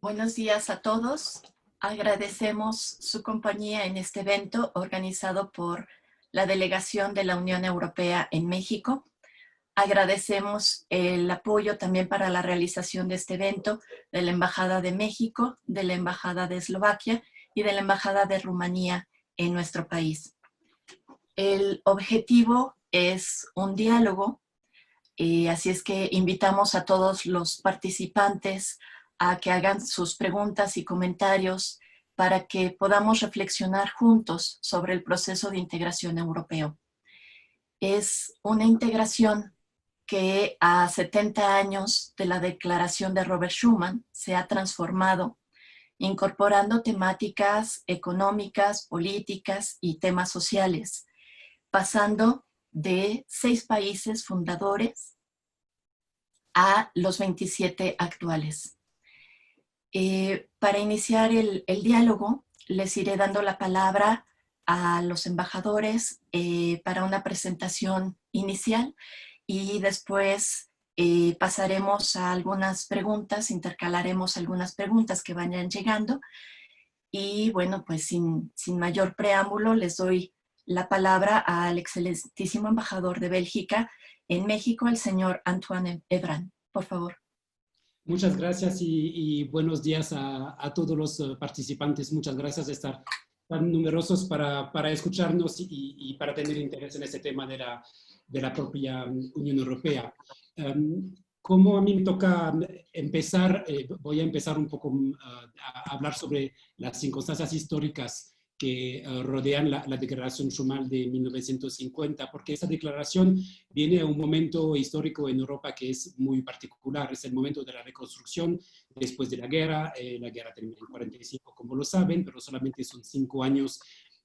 Buenos días a todos. Agradecemos su compañía en este evento organizado por la Delegación de la Unión Europea en México. Agradecemos el apoyo también para la realización de este evento de la Embajada de México, de la Embajada de Eslovaquia y de la Embajada de Rumanía en nuestro país. El objetivo es un diálogo, así es que invitamos a todos los participantes a que hagan sus preguntas y comentarios para que podamos reflexionar juntos sobre el proceso de integración europeo. Es una integración que a 70 años de la declaración de Robert Schuman se ha transformado, incorporando temáticas económicas, políticas y temas sociales, pasando de 6 países fundadores a los 27 actuales. Para iniciar el diálogo, les iré dando la palabra a los embajadores para una presentación inicial y después pasaremos a algunas preguntas, intercalaremos algunas preguntas que vayan llegando y bueno, pues sin mayor preámbulo les doy la palabra al excelentísimo embajador de Bélgica en México, el señor Antoine Ebran. Por favor. Muchas gracias y buenos días a todos los participantes. Muchas gracias de estar tan numerosos para escucharnos y para tener interés en este tema de la propia Unión Europea. Como a mí me toca empezar, voy a empezar un poco a hablar sobre las circunstancias históricas que rodean la Declaración Schuman de 1950, porque esa declaración viene a un momento histórico en Europa que es muy particular. Es el momento de la reconstrucción después de la guerra. La guerra termina en 45, como lo saben, pero solamente son 5 años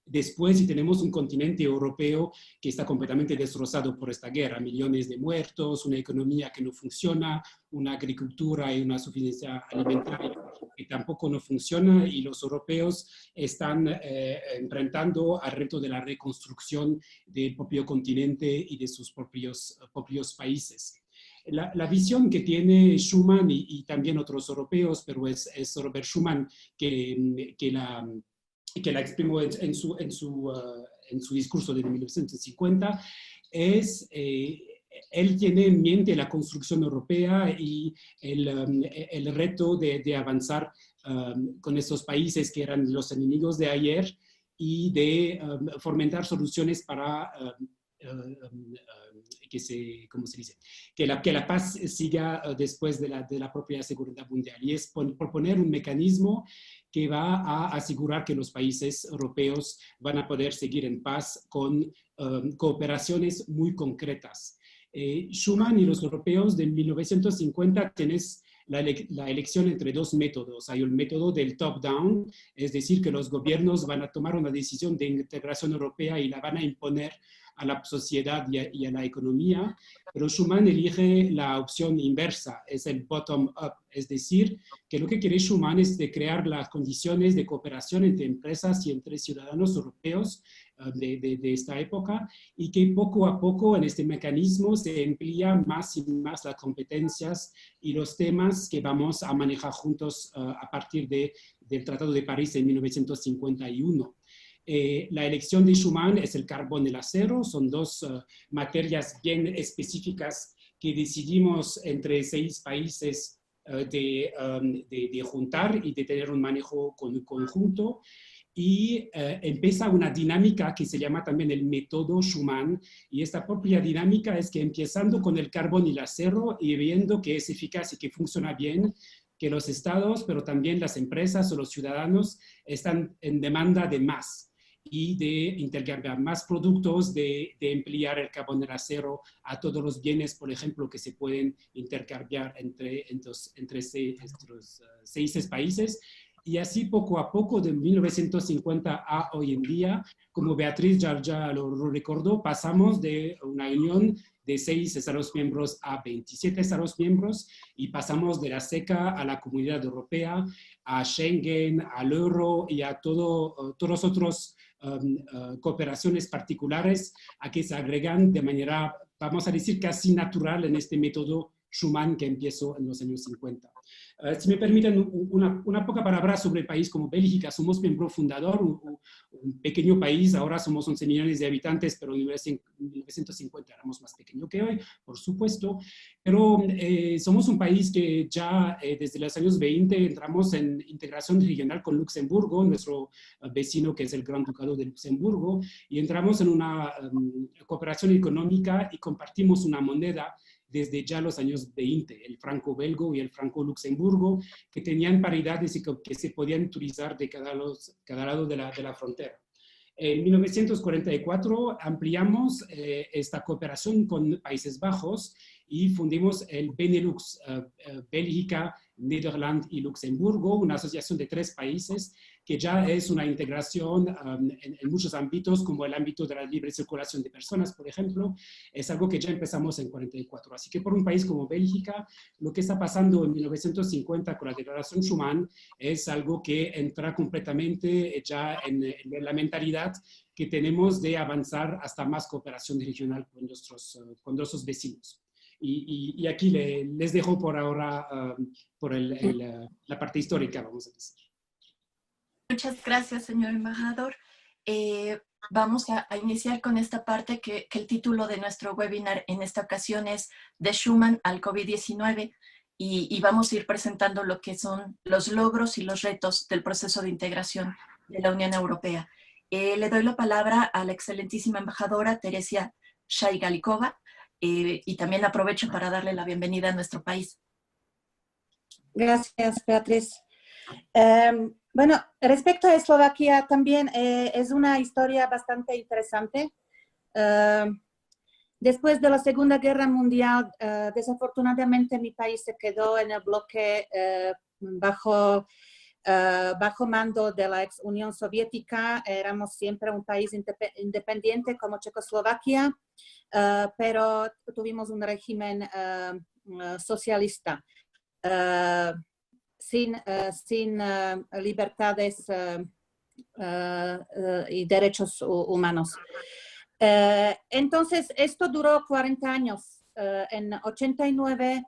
después y tenemos un continente europeo que está completamente destrozado por esta guerra, millones de muertos, una economía que no funciona, una agricultura y una suficiencia alimentaria que tampoco no funciona y los europeos están enfrentando al reto de la reconstrucción del propio continente y de sus propios países. La visión que tiene Schuman y también otros europeos, pero es Robert Schuman que la exprimó en su discurso de 1950, él tiene en mente la construcción europea y el reto de avanzar con estos países que eran los enemigos de ayer y de fomentar soluciones para ¿cómo se dice? Que la paz siga después de la propia seguridad mundial. Y es proponer un mecanismo que va a asegurar que los países europeos van a poder seguir en paz con cooperaciones muy concretas. Schuman y los europeos de 1950 tienen la elección entre dos métodos. Hay un método del top-down, es decir, que los gobiernos van a tomar una decisión de integración europea y la van a imponer a la sociedad y a la economía, pero Schuman elige la opción inversa, es el bottom-up, es decir, que lo que quiere Schuman es de crear las condiciones de cooperación entre empresas y entre ciudadanos europeos de esta época y que poco a poco en este mecanismo se amplían más y más las competencias y los temas que vamos a manejar juntos a partir del Tratado de París en 1951. La elección de Schuman es el carbón y el acero, son dos materias bien específicas que decidimos entre 6 países de juntar y de tener un manejo conjunto. Y empieza una dinámica que se llama también el método Schuman, y esta propia dinámica es que empezando con el carbón y el acero y viendo que es eficaz y que funciona bien, que los estados, pero también las empresas o los ciudadanos están en demanda de más y de intercambiar más productos, de emplear el carbón y el acero a todos los bienes, por ejemplo, que se pueden intercambiar entre estos 6 países. Y así poco a poco, de 1950 a hoy en día, como Beatriz ya lo recordó, pasamos de una unión de 6 Estados miembros a 27 Estados miembros y pasamos de la CECA a la Comunidad Europea, a Schengen, al euro y a todos los otros cooperaciones particulares a que se agregan de manera, vamos a decir, casi natural en este método Schuman que empezó en los años 50. Si me permiten una poca palabra sobre el país como Bélgica. Somos miembro fundador, un pequeño país, ahora somos 11 millones de habitantes, pero en 1950 éramos más pequeños que hoy, por supuesto. Pero somos un país que ya desde los años 20 entramos en integración regional con Luxemburgo, nuestro vecino que es el Gran Ducado de Luxemburgo, y entramos en una cooperación económica y compartimos una moneda desde ya los años 20, el franco belgo y el franco luxemburgo, que tenían paridades y que se podían utilizar de cada lado de la frontera. En 1944 ampliamos esta cooperación con Países Bajos y fundimos el Benelux, Bélgica, Nederland y Luxemburgo, una asociación de 3 países que ya es una integración en muchos ámbitos, como el ámbito de la libre circulación de personas, por ejemplo. Es algo que ya empezamos en 44. Así que por un país como Bélgica, lo que está pasando en 1950 con la Declaración Schuman es algo que entra completamente ya en la mentalidad que tenemos de avanzar hasta más cooperación regional con nuestros vecinos. Y aquí les dejo por ahora por la parte histórica, vamos a decir. Muchas gracias, señor embajador. Vamos a iniciar con esta parte que el título de nuestro webinar en esta ocasión es De Schuman al COVID-19 y vamos a ir presentando lo que son los logros y los retos del proceso de integración de la Unión Europea. Le doy la palabra a la excelentísima embajadora Teresia Shaigalikova y también aprovecho para darle la bienvenida a nuestro país. Gracias, Beatriz. Bueno, respecto a Eslovaquia también es una historia bastante interesante. Después de la Segunda Guerra Mundial, desafortunadamente mi país se quedó en el bloque bajo mando de la ex Unión Soviética. Éramos siempre un país independiente como Checoslovaquia, pero tuvimos un régimen socialista. Sin libertades y derechos humanos. Entonces, esto duró 40 años. En 89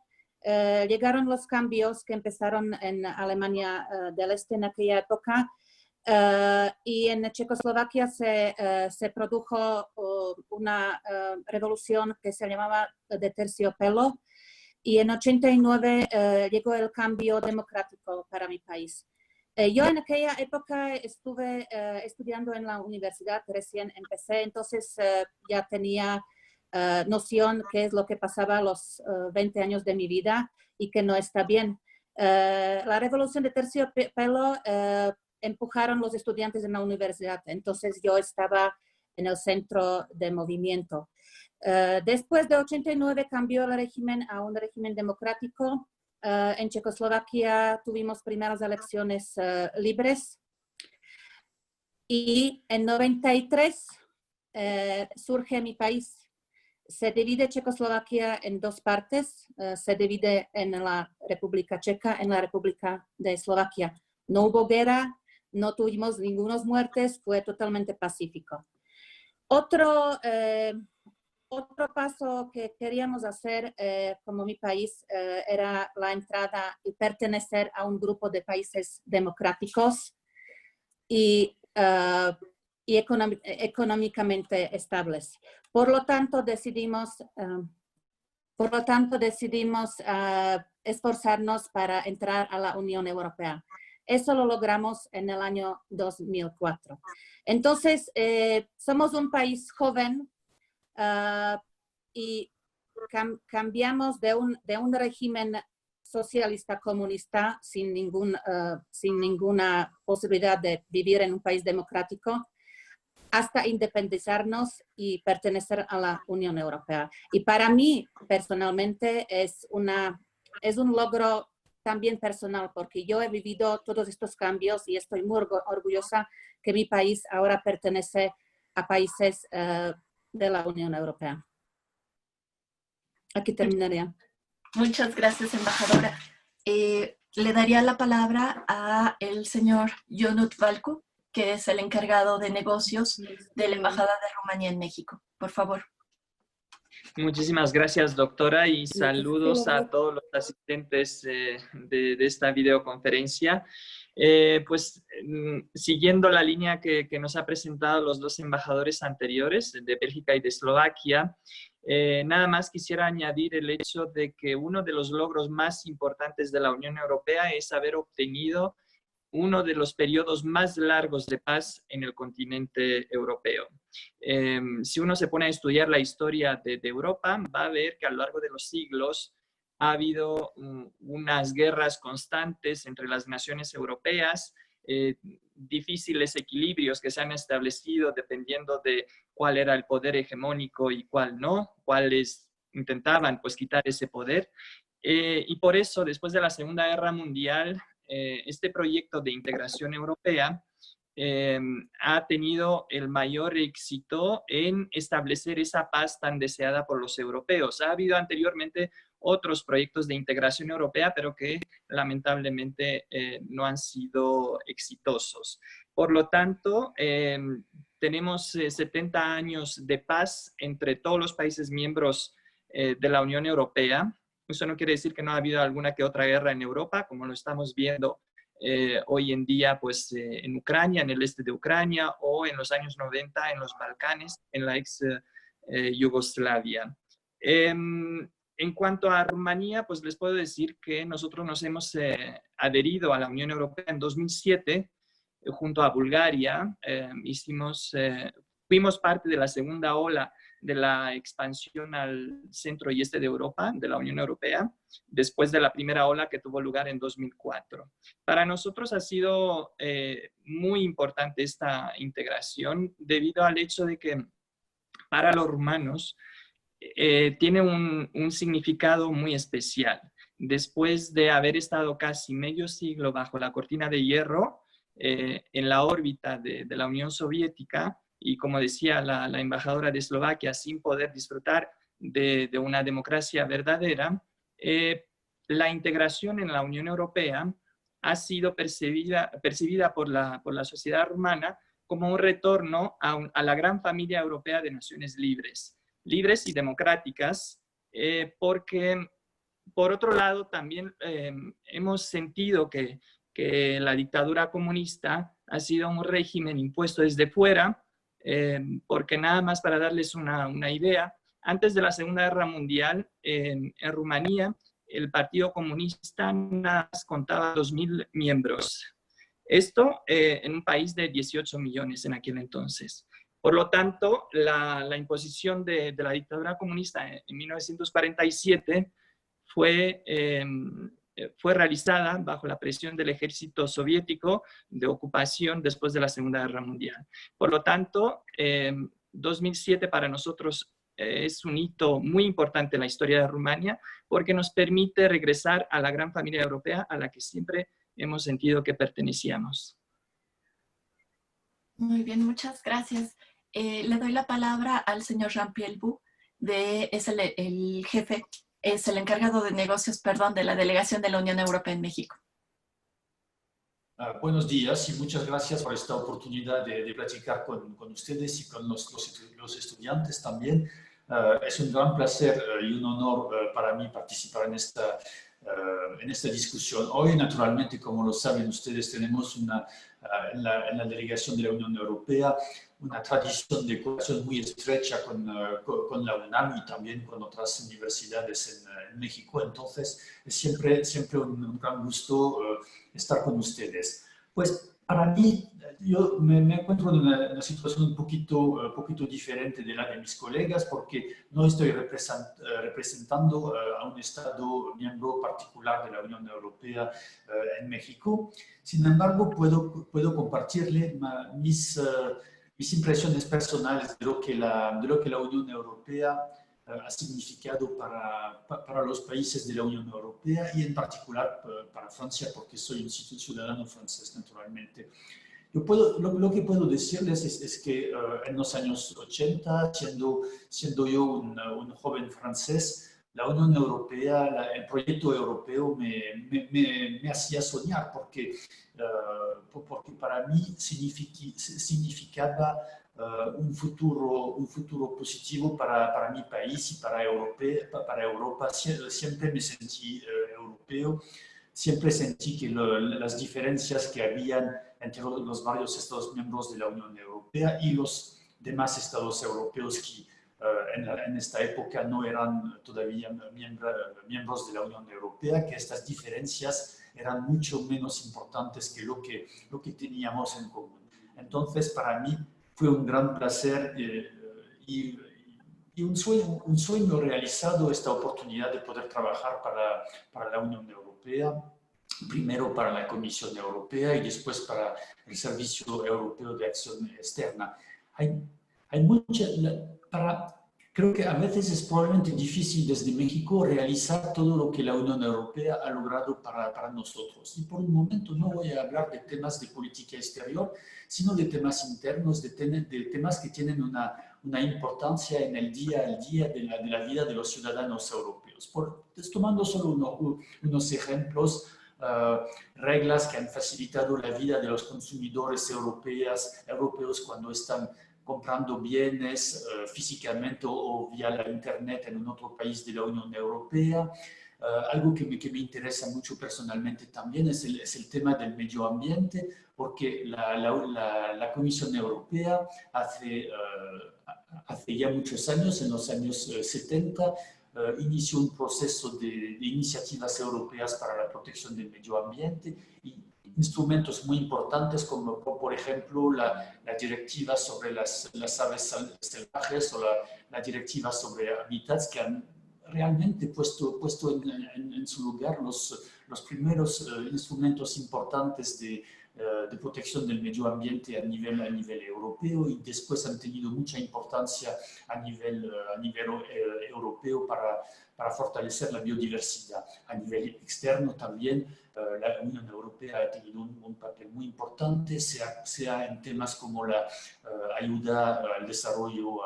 llegaron los cambios que empezaron en Alemania del Este en aquella época y en Checoslovaquia se produjo una revolución que se llamaba de terciopelo. Y en 89 llegó el cambio democrático para mi país. Yo en aquella época estuve estudiando en la universidad, recién empecé, entonces ya tenía noción qué es lo que pasaba a los 20 años de mi vida y que no está bien. La revolución de terciopelo empujaron los estudiantes en la universidad, entonces yo estaba en el centro de movimiento. Después de 89 cambió el régimen a un régimen democrático. En Checoslovaquia tuvimos primeras elecciones libres y en 93 surge mi país. Se divide Checoslovaquia en 2 partes. Se divide en la República Checa, en la República de Eslovaquia. No hubo guerra, no tuvimos ninguna muertes, fue totalmente pacífico. Otro paso que queríamos hacer como mi país era la entrada y pertenecer a un grupo de países democráticos y económicamente estables. Por lo tanto, decidimos esforzarnos para entrar a la Unión Europea. Eso lo logramos en el año 2004. Entonces, somos un país joven, y cambiamos de un régimen socialista comunista sin ninguna posibilidad de vivir en un país democrático hasta independizarnos y pertenecer a la Unión Europea. Y para mí personalmente es un logro también personal porque yo he vivido todos estos cambios y estoy muy orgullosa que mi país ahora pertenece a países de la Unión Europea. Aquí terminaría. Muchas gracias, embajadora. Le daría la palabra a el señor Ionut Valcu, que es el encargado de negocios de la Embajada de Rumanía en México. Por favor. Muchísimas gracias, doctora, y saludos a todos los asistentes de esta videoconferencia. Siguiendo la línea que nos ha presentado los dos embajadores anteriores, de Bélgica y de Eslovaquia, nada más quisiera añadir el hecho de que uno de los logros más importantes de la Unión Europea es haber obtenido uno de los periodos más largos de paz en el continente europeo. Si uno se pone a estudiar la historia de Europa, va a ver que a lo largo de los siglos ha habido unas guerras constantes entre las naciones europeas, difíciles equilibrios que se han establecido dependiendo de cuál era el poder hegemónico y cuál no, cuáles intentaban pues quitar ese poder. Y por eso, después de la Segunda Guerra Mundial, este proyecto de integración europea ha tenido el mayor éxito en establecer esa paz tan deseada por los europeos. Ha habido anteriormente otros proyectos de integración europea, pero que lamentablemente no han sido exitosos. Por lo tanto, tenemos 70 años de paz entre todos los países miembros de la Unión Europea. Eso no quiere decir que no ha habido alguna que otra guerra en Europa, como lo estamos viendo hoy en día pues, en Ucrania, en el este de Ucrania, o en los años 90 en los Balcanes, en la ex Yugoslavia. En cuanto a Rumanía, pues les puedo decir que nosotros nos hemos adherido a la Unión Europea en 2007, junto a Bulgaria. Fuimos parte de la segunda ola de la expansión al centro y este de Europa, de la Unión Europea, después de la primera ola que tuvo lugar en 2004. Para nosotros ha sido muy importante esta integración debido al hecho de que para los rumanos tiene un significado muy especial. Después de haber estado casi medio siglo bajo la cortina de hierro, en la órbita de la Unión Soviética, y como decía la embajadora de Eslovaquia, sin poder disfrutar de una democracia verdadera, la integración en la Unión Europea ha sido percibida por la sociedad rumana como un retorno a la gran familia europea de naciones libres y democráticas, porque por otro lado también hemos sentido que la dictadura comunista ha sido un régimen impuesto desde fuera, porque nada más para darles una idea, antes de la Segunda Guerra Mundial, en Rumanía, el Partido Comunista nada más contaba 2.000 miembros. Esto en un país de 18 millones en aquel entonces. Por lo tanto, la imposición de la dictadura comunista en 1947 fue realizada bajo la presión del ejército soviético de ocupación después de la Segunda Guerra Mundial. Por lo tanto, 2007 para nosotros es un hito muy importante en la historia de Rumania porque nos permite regresar a la gran familia europea a la que siempre hemos sentido que pertenecíamos. Muy bien, muchas gracias. Le doy la palabra al señor Jean-Pierre Bou, es el jefe, es el encargado de negocios, perdón, de la delegación de la Unión Europea en México. Buenos días y muchas gracias por esta oportunidad de platicar con ustedes y con los estudiantes también. Es un gran placer y un honor para mí participar en esta discusión. Hoy, naturalmente, como lo saben ustedes, tenemos en la delegación de la Unión Europea una tradición de cooperación muy estrecha con la UNAM y también con otras universidades en México. Entonces, es siempre un gran gusto estar con ustedes. Pues, para mí, yo me encuentro en una situación un poquito diferente de la de mis colegas porque no estoy representando a un Estado miembro particular de la Unión Europea en México. Sin embargo, puedo compartirle mis impresiones personales de lo que la Unión Europea ha significado para los países de la Unión Europea y en particular para Francia, porque soy un ciudadano francés, naturalmente. Lo que puedo decirles es que en los años 80, siendo yo un joven francés, la Unión Europea, el proyecto europeo me hacía soñar porque para mí significaba un futuro positivo para mi país y para Europa. Siempre me sentí europeo, siempre sentí que las diferencias que habían entre los varios Estados miembros de la Unión Europea y los demás Estados europeos que en esta época no eran todavía miembros de la Unión Europea, que estas diferencias eran mucho menos importantes que lo que teníamos en común. Entonces, para mí fue un gran placer y un sueño realizado, esta oportunidad de poder trabajar para la Unión Europea, primero para la Comisión Europea y después para el Servicio Europeo de Acción Externa. Hay creo que a veces es probablemente difícil desde México realizar todo lo que la Unión Europea ha logrado para nosotros. Y por un momento no voy a hablar de temas de política exterior, sino de temas internos, de temas que tienen una importancia en el día a día de la vida de los ciudadanos europeos. Tomando solo unos ejemplos, reglas que han facilitado la vida de los consumidores europeos cuando están comprando bienes físicamente o vía la internet en un otro país de la Unión Europea. Algo que me interesa mucho personalmente también es el tema del medio ambiente, porque la Comisión Europea hace ya muchos años, en los años 70, inició un proceso de iniciativas europeas para la protección del medio ambiente y instrumentos muy importantes como, por ejemplo, la directiva sobre las aves salvajes o la directiva sobre hábitats, que han realmente puesto en su lugar los primeros instrumentos importantes de protección del medio ambiente a nivel europeo, y después han tenido mucha importancia a nivel europeo para fortalecer la biodiversidad. A nivel externo también, la Unión Europea ha tenido un papel muy importante, sea en temas como la ayuda al desarrollo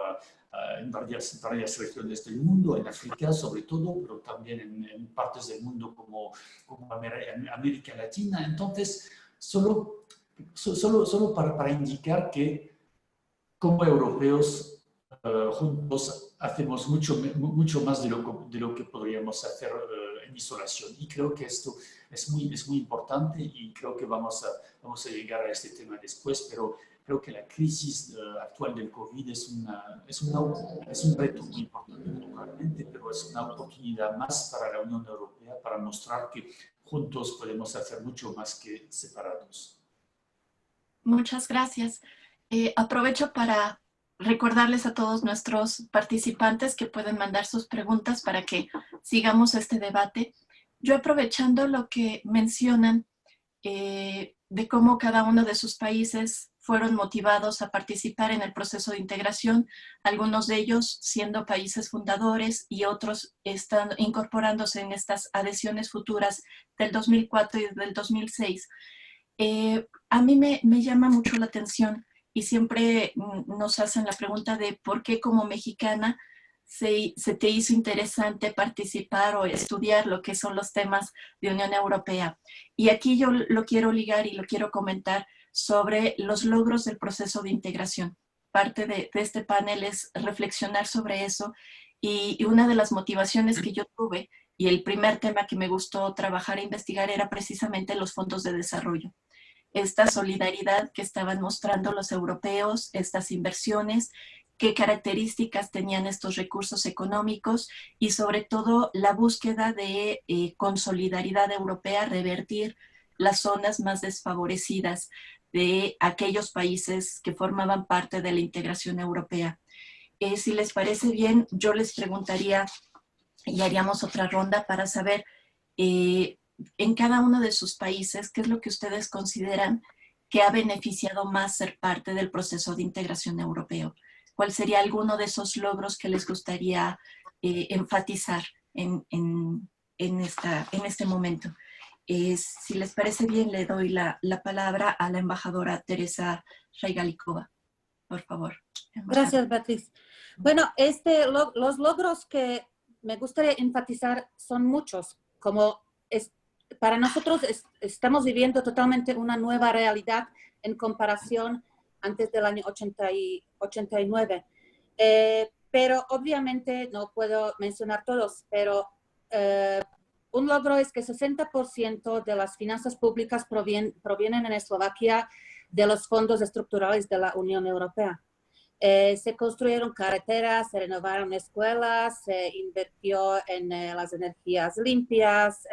en varias regiones del mundo, en África sobre todo, pero también en partes del mundo como América Latina. Entonces, solo para indicar que como europeos juntos hacemos mucho más de lo que podríamos hacer en isolación. Y creo que esto es muy importante, y creo que vamos a llegar a este tema después, pero creo que la crisis actual del COVID es un reto muy importante naturalmente, pero es una oportunidad más para la Unión Europea para mostrar que juntos podemos hacer mucho más que separados. Muchas gracias. Aprovecho para recordarles a todos nuestros participantes que pueden mandar sus preguntas para que sigamos este debate. Yo, aprovechando lo que mencionan de cómo cada uno de sus países fueron motivados a participar en el proceso de integración, algunos de ellos siendo países fundadores y otros están incorporándose en estas adhesiones futuras del 2004 y del 2006. A mí me llama mucho la atención, y siempre nos hacen la pregunta de por qué como mexicana se te hizo interesante participar o estudiar lo que son los temas de Unión Europea. Y aquí yo lo quiero ligar y lo quiero comentar sobre los logros del proceso de integración. Parte de este panel es reflexionar sobre eso, y una de las motivaciones que yo tuve y el primer tema que me gustó trabajar e investigar era precisamente los fondos de desarrollo. Esta solidaridad que estaban mostrando los europeos, estas inversiones, qué características tenían estos recursos económicos, y sobre todo la búsqueda de con solidaridad europea revertir las zonas más desfavorecidas de aquellos países que formaban parte de la integración europea. Si les parece bien, yo les preguntaría y haríamos otra ronda para saber en cada uno de sus países, ¿qué es lo que ustedes consideran que ha beneficiado más ser parte del proceso de integración europeo? ¿Cuál sería alguno de esos logros que les gustaría enfatizar en este momento? Si les parece bien, le doy la palabra a la embajadora Teresa Regalikova. Por favor. Gracias, Beatriz. Bueno, los logros que me gustaría enfatizar son muchos. Como para nosotros estamos viviendo totalmente una nueva realidad en comparación antes del año 89. Pero obviamente no puedo mencionar todos, pero un logro es que 60% de las finanzas públicas provienen en Eslovaquia de los fondos estructurales de la Unión Europea. Se construyeron carreteras, se renovaron escuelas, se invirtió en las energías limpias,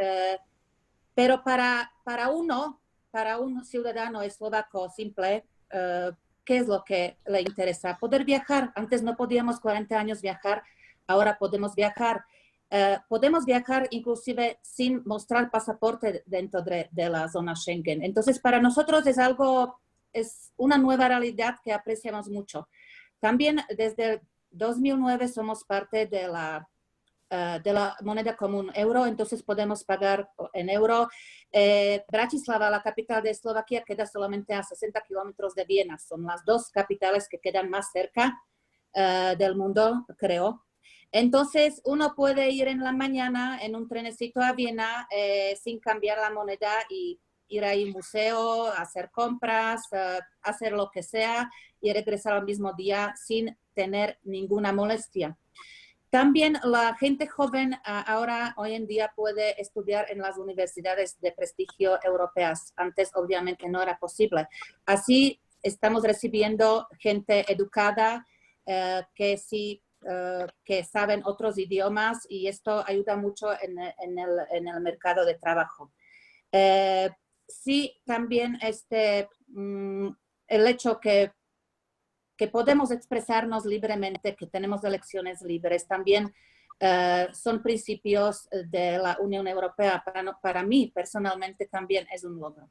pero para un ciudadano eslovaco simple, ¿qué es lo que le interesa? Poder viajar. Antes no podíamos 40 años viajar, ahora podemos viajar. Podemos viajar inclusive sin mostrar pasaporte dentro de la zona Schengen. Entonces, para nosotros es una nueva realidad que apreciamos mucho. También desde 2009 somos parte de la moneda común euro, entonces podemos pagar en euro. Bratislava, la capital de Eslovaquia, queda solamente a 60 kilómetros de Viena. Son las dos capitales que quedan más cerca del mundo, creo. Entonces, uno puede ir en la mañana en un trenecito a Viena sin cambiar la moneda y ir ahí al museo, hacer compras, hacer lo que sea y regresar al mismo día sin tener ninguna molestia. También la gente joven hoy en día puede estudiar en las universidades de prestigio europeas. Antes obviamente no era posible. Así estamos recibiendo gente educada que saben otros idiomas y esto ayuda mucho en el mercado de trabajo. Sí, también el hecho que podemos expresarnos libremente, que tenemos elecciones libres, también son principios de la Unión Europea. Para mí, personalmente, también es un logro.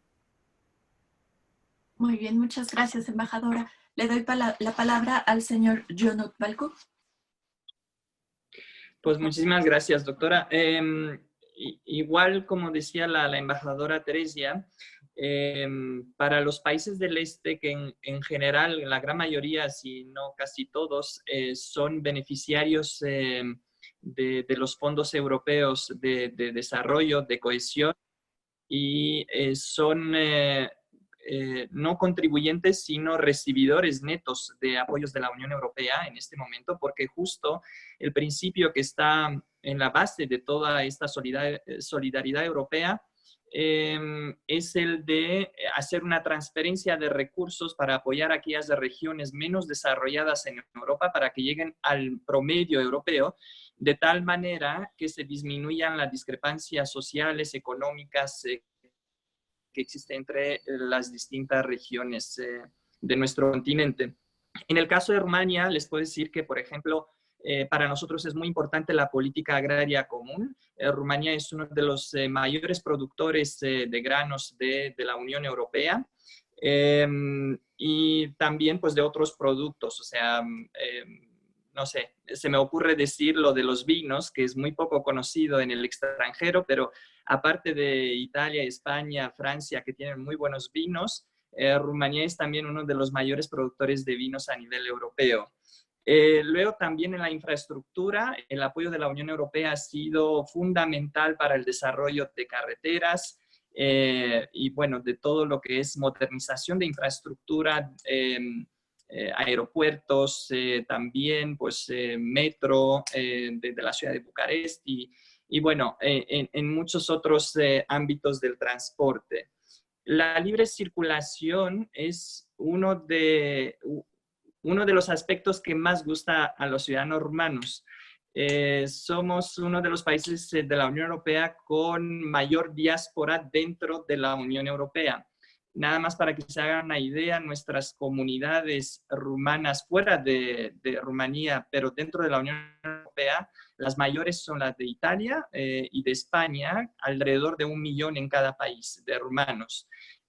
Muy bien, muchas gracias, embajadora. Le doy la palabra al señor Jonut Balku. Pues muchísimas gracias, doctora. Igual como decía la embajadora Teresia, para los países del este, que en general la gran mayoría, si no casi todos, son beneficiarios de los fondos europeos de desarrollo, de cohesión, y son no contribuyentes, sino recibidores netos de apoyos de la Unión Europea en este momento, porque justo el principio que está en la base de toda esta solidaridad europea es el de hacer una transferencia de recursos para apoyar a aquellas regiones menos desarrolladas en Europa para que lleguen al promedio europeo, de tal manera que se disminuyan las discrepancias sociales, económicas, que existe entre las distintas regiones de nuestro continente. En el caso de Rumania, les puedo decir que, por ejemplo, para nosotros es muy importante la política agraria común. Rumania es uno de los mayores productores de granos de la Unión Europea y también pues, de otros productos. O sea, no sé, se me ocurre decir lo de los vinos, que es muy poco conocido en el extranjero, pero aparte de Italia, España, Francia, que tienen muy buenos vinos, Rumanía es también uno de los mayores productores de vinos a nivel europeo. Luego también en la infraestructura, el apoyo de la Unión Europea ha sido fundamental para el desarrollo de carreteras y bueno, de todo lo que es modernización de infraestructura, aeropuertos, también pues metro de la ciudad de Bucarest y bueno, en muchos otros ámbitos del transporte. La libre circulación es uno de los aspectos que más gusta a los ciudadanos rumanos. Somos uno de los países de la Unión Europea con mayor diáspora dentro de la Unión Europea. Nada más para que se hagan una idea, nuestras comunidades rumanas fuera de Rumanía, pero dentro de la Unión Europea, las mayores son las de Italia y de España, alrededor de 1 millón en cada país de rumanos.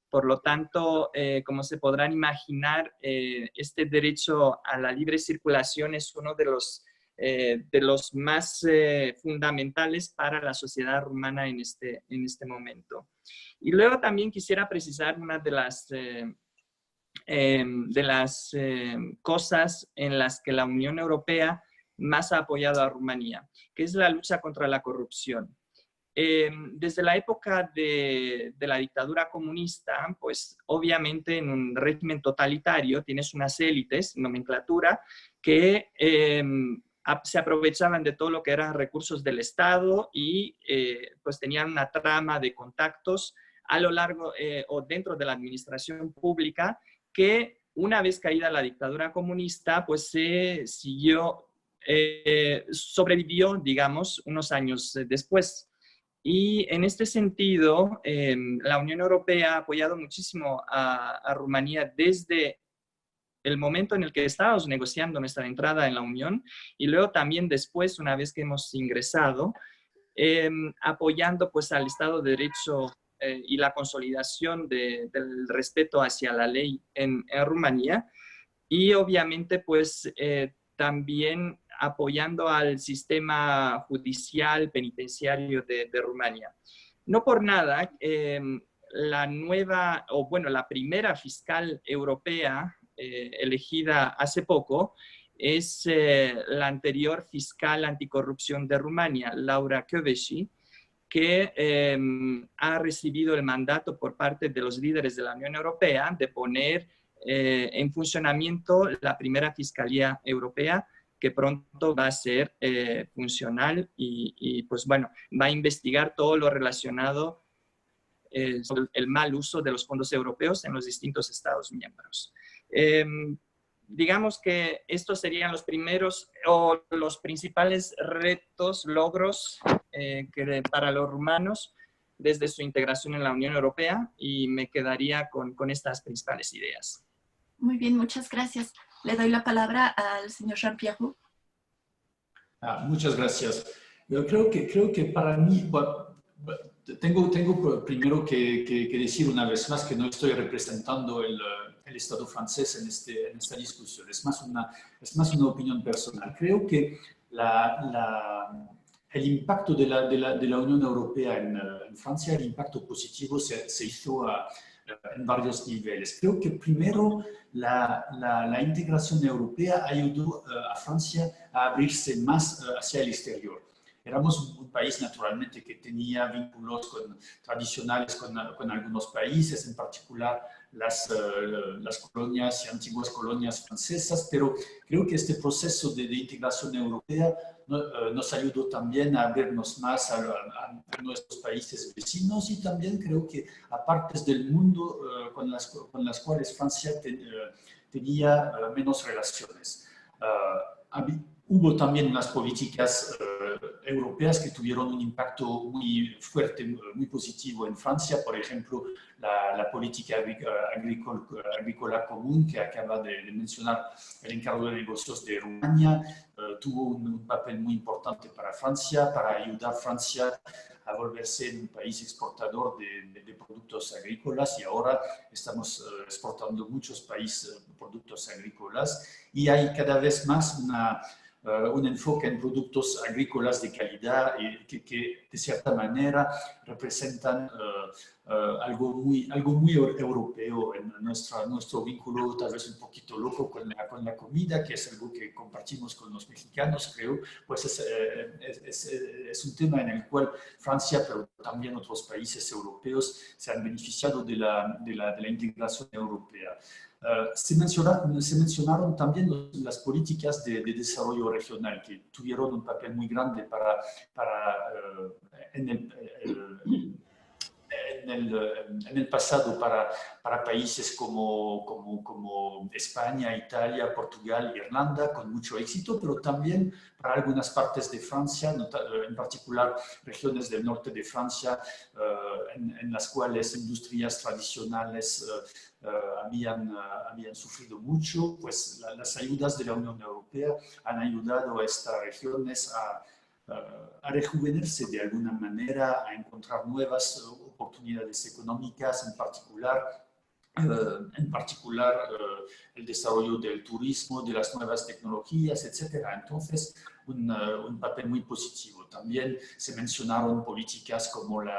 Por lo tanto, como se podrán imaginar, este derecho a la libre circulación es uno de los más fundamentales para la sociedad rumana en este momento. Y luego también quisiera precisar una de las cosas en las que la Unión Europea más ha apoyado a Rumanía, que es la lucha contra la corrupción. desde la época de la dictadura comunista, pues obviamente en un régimen totalitario tienes unas élites, nomenclatura, que se aprovechaban de todo lo que eran recursos del Estado y pues tenían una trama de contactos a lo largo o dentro de la administración pública que una vez caída la dictadura comunista, pues se siguió, sobrevivió, digamos, unos años después. Y en este sentido, la Unión Europea ha apoyado muchísimo a Rumanía desde el momento en el que estábamos negociando nuestra entrada en la Unión y luego también después, una vez que hemos ingresado, apoyando pues al Estado de Derecho y la consolidación del respeto hacia la ley en Rumanía y obviamente pues también apoyando al sistema judicial penitenciario de Rumania. No por nada, la nueva, o bueno, la primera fiscal europea elegida hace poco es la anterior fiscal anticorrupción de Rumania, Laura Kövesi, que ha recibido el mandato por parte de los líderes de la Unión Europea de poner en funcionamiento la primera Fiscalía Europea que pronto va a ser funcional y pues bueno, va a investigar todo lo relacionado sobre el mal uso de los fondos europeos en los distintos Estados miembros. Digamos que estos serían los primeros o los principales retos, logros para los rumanos desde su integración en la Unión Europea y me quedaría con estas principales ideas. Muy bien, muchas gracias. Le doy la palabra al señor Jean-Pierre Roux. Muchas gracias. Yo creo que para mí, bueno, tengo primero que decir una vez más que no estoy representando el Estado francés en esta discusión. Es más una opinión personal. Creo que el impacto de la Unión Europea en Francia, el impacto positivo se hizo en varios niveles. Creo que primero la integración europea ayudó a Francia a abrirse más hacia el exterior. Éramos un país naturalmente que tenía vínculos tradicionales con algunos países, en particular las colonias y antiguas colonias francesas, pero creo que este proceso de integración europea nos ayudó también a abrirnos más a nuestros países vecinos y también creo que a partes del mundo con las cuales Francia tenía menos relaciones. Hubo también unas políticas europeas que tuvieron un impacto muy fuerte, muy positivo en Francia. Por ejemplo, la política agrícola común que acaba de mencionar el encargado de negocios de Rumania tuvo un papel muy importante para Francia, para ayudar a Francia a volverse un país exportador de productos agrícolas y ahora estamos exportando muchos países productos agrícolas y hay cada vez más un enfoque en productos agrícolas de calidad que de cierta manera representan algo muy europeo en nuestro vínculo, tal vez un poquito loco con la comida, que es algo que compartimos con los mexicanos, creo, pues es un tema en el cual Francia, pero también otros países europeos se han beneficiado de la integración europea. Se mencionaron también las políticas de desarrollo regional que tuvieron un papel muy grande en el pasado para países como España, Italia, Portugal, Irlanda, con mucho éxito, pero también para algunas partes de Francia, en particular regiones del norte de Francia, en las cuales industrias tradicionales habían sufrido mucho, pues las ayudas de la Unión Europea han ayudado a estas regiones a rejuvenecerse de alguna manera, a encontrar nuevas oportunidades económicas, en particular el desarrollo del turismo, de las nuevas tecnologías, etc. Entonces, un papel muy positivo. También se mencionaron políticas como el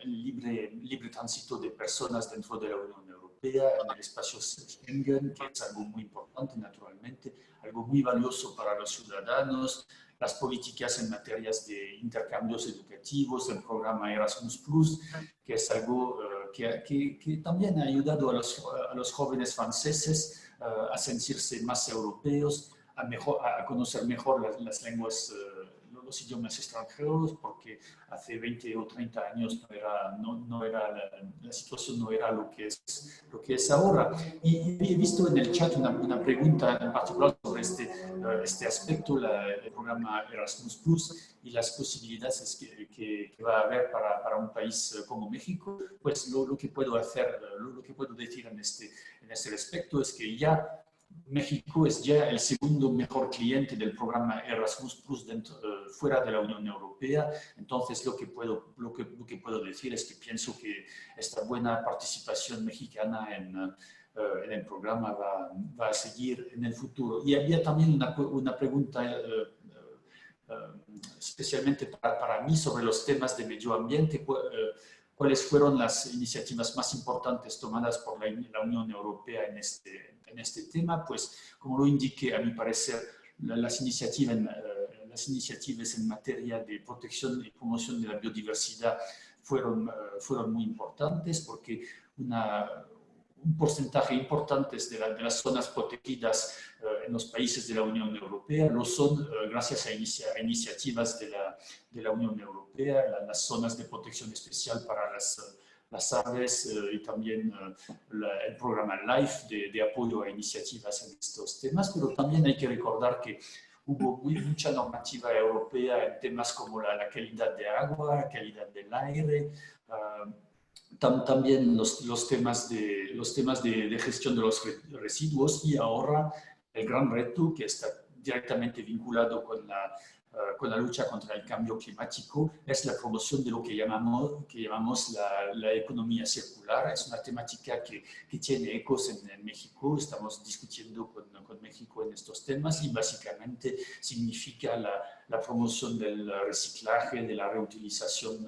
libre tránsito de personas dentro de la Unión Europea, en el espacio Schengen, que es algo muy importante, naturalmente, algo muy valioso para los ciudadanos, las políticas en materias de intercambios educativos, el programa Erasmus+, que es algo que también ha ayudado a los jóvenes franceses a sentirse más europeos, a conocer mejor las lenguas, los idiomas extranjeros, porque hace 20 o 30 años la situación no era lo que es ahora. Y he visto en el chat una pregunta en particular sobre este aspecto, el programa Erasmus+, y las posibilidades que va a haber para un país como México. Pues lo que puedo decir en este respecto es que ya México es ya el segundo mejor cliente del programa Erasmus+ fuera de la Unión Europea. Entonces, lo que puedo decir es que pienso que esta buena participación mexicana en el programa va a seguir en el futuro. Y había también una pregunta especialmente para mí sobre los temas de medio ambiente. ¿Cuáles fueron las iniciativas más importantes tomadas por la Unión Europea en este tema? Pues, como lo indiqué, a mi parecer, las iniciativas en materia de protección y promoción de la biodiversidad fueron muy importantes, porque un porcentaje importante de las zonas protegidas en los países de la Unión Europea lo son gracias a iniciativas de la Unión Europea, las zonas de protección especial para las aves y también el programa LIFE de apoyo a iniciativas en estos temas, pero también hay que recordar que hubo mucha normativa europea en temas como la calidad de agua, la calidad del aire, también los temas de gestión de los residuos, y ahora el gran reto que está directamente vinculado con la lucha contra el cambio climático es la promoción de lo que llamamos la economía circular. Es una temática que tiene ecos en México. Estamos discutiendo con México en estos temas, y básicamente significa la promoción del reciclaje, de la reutilización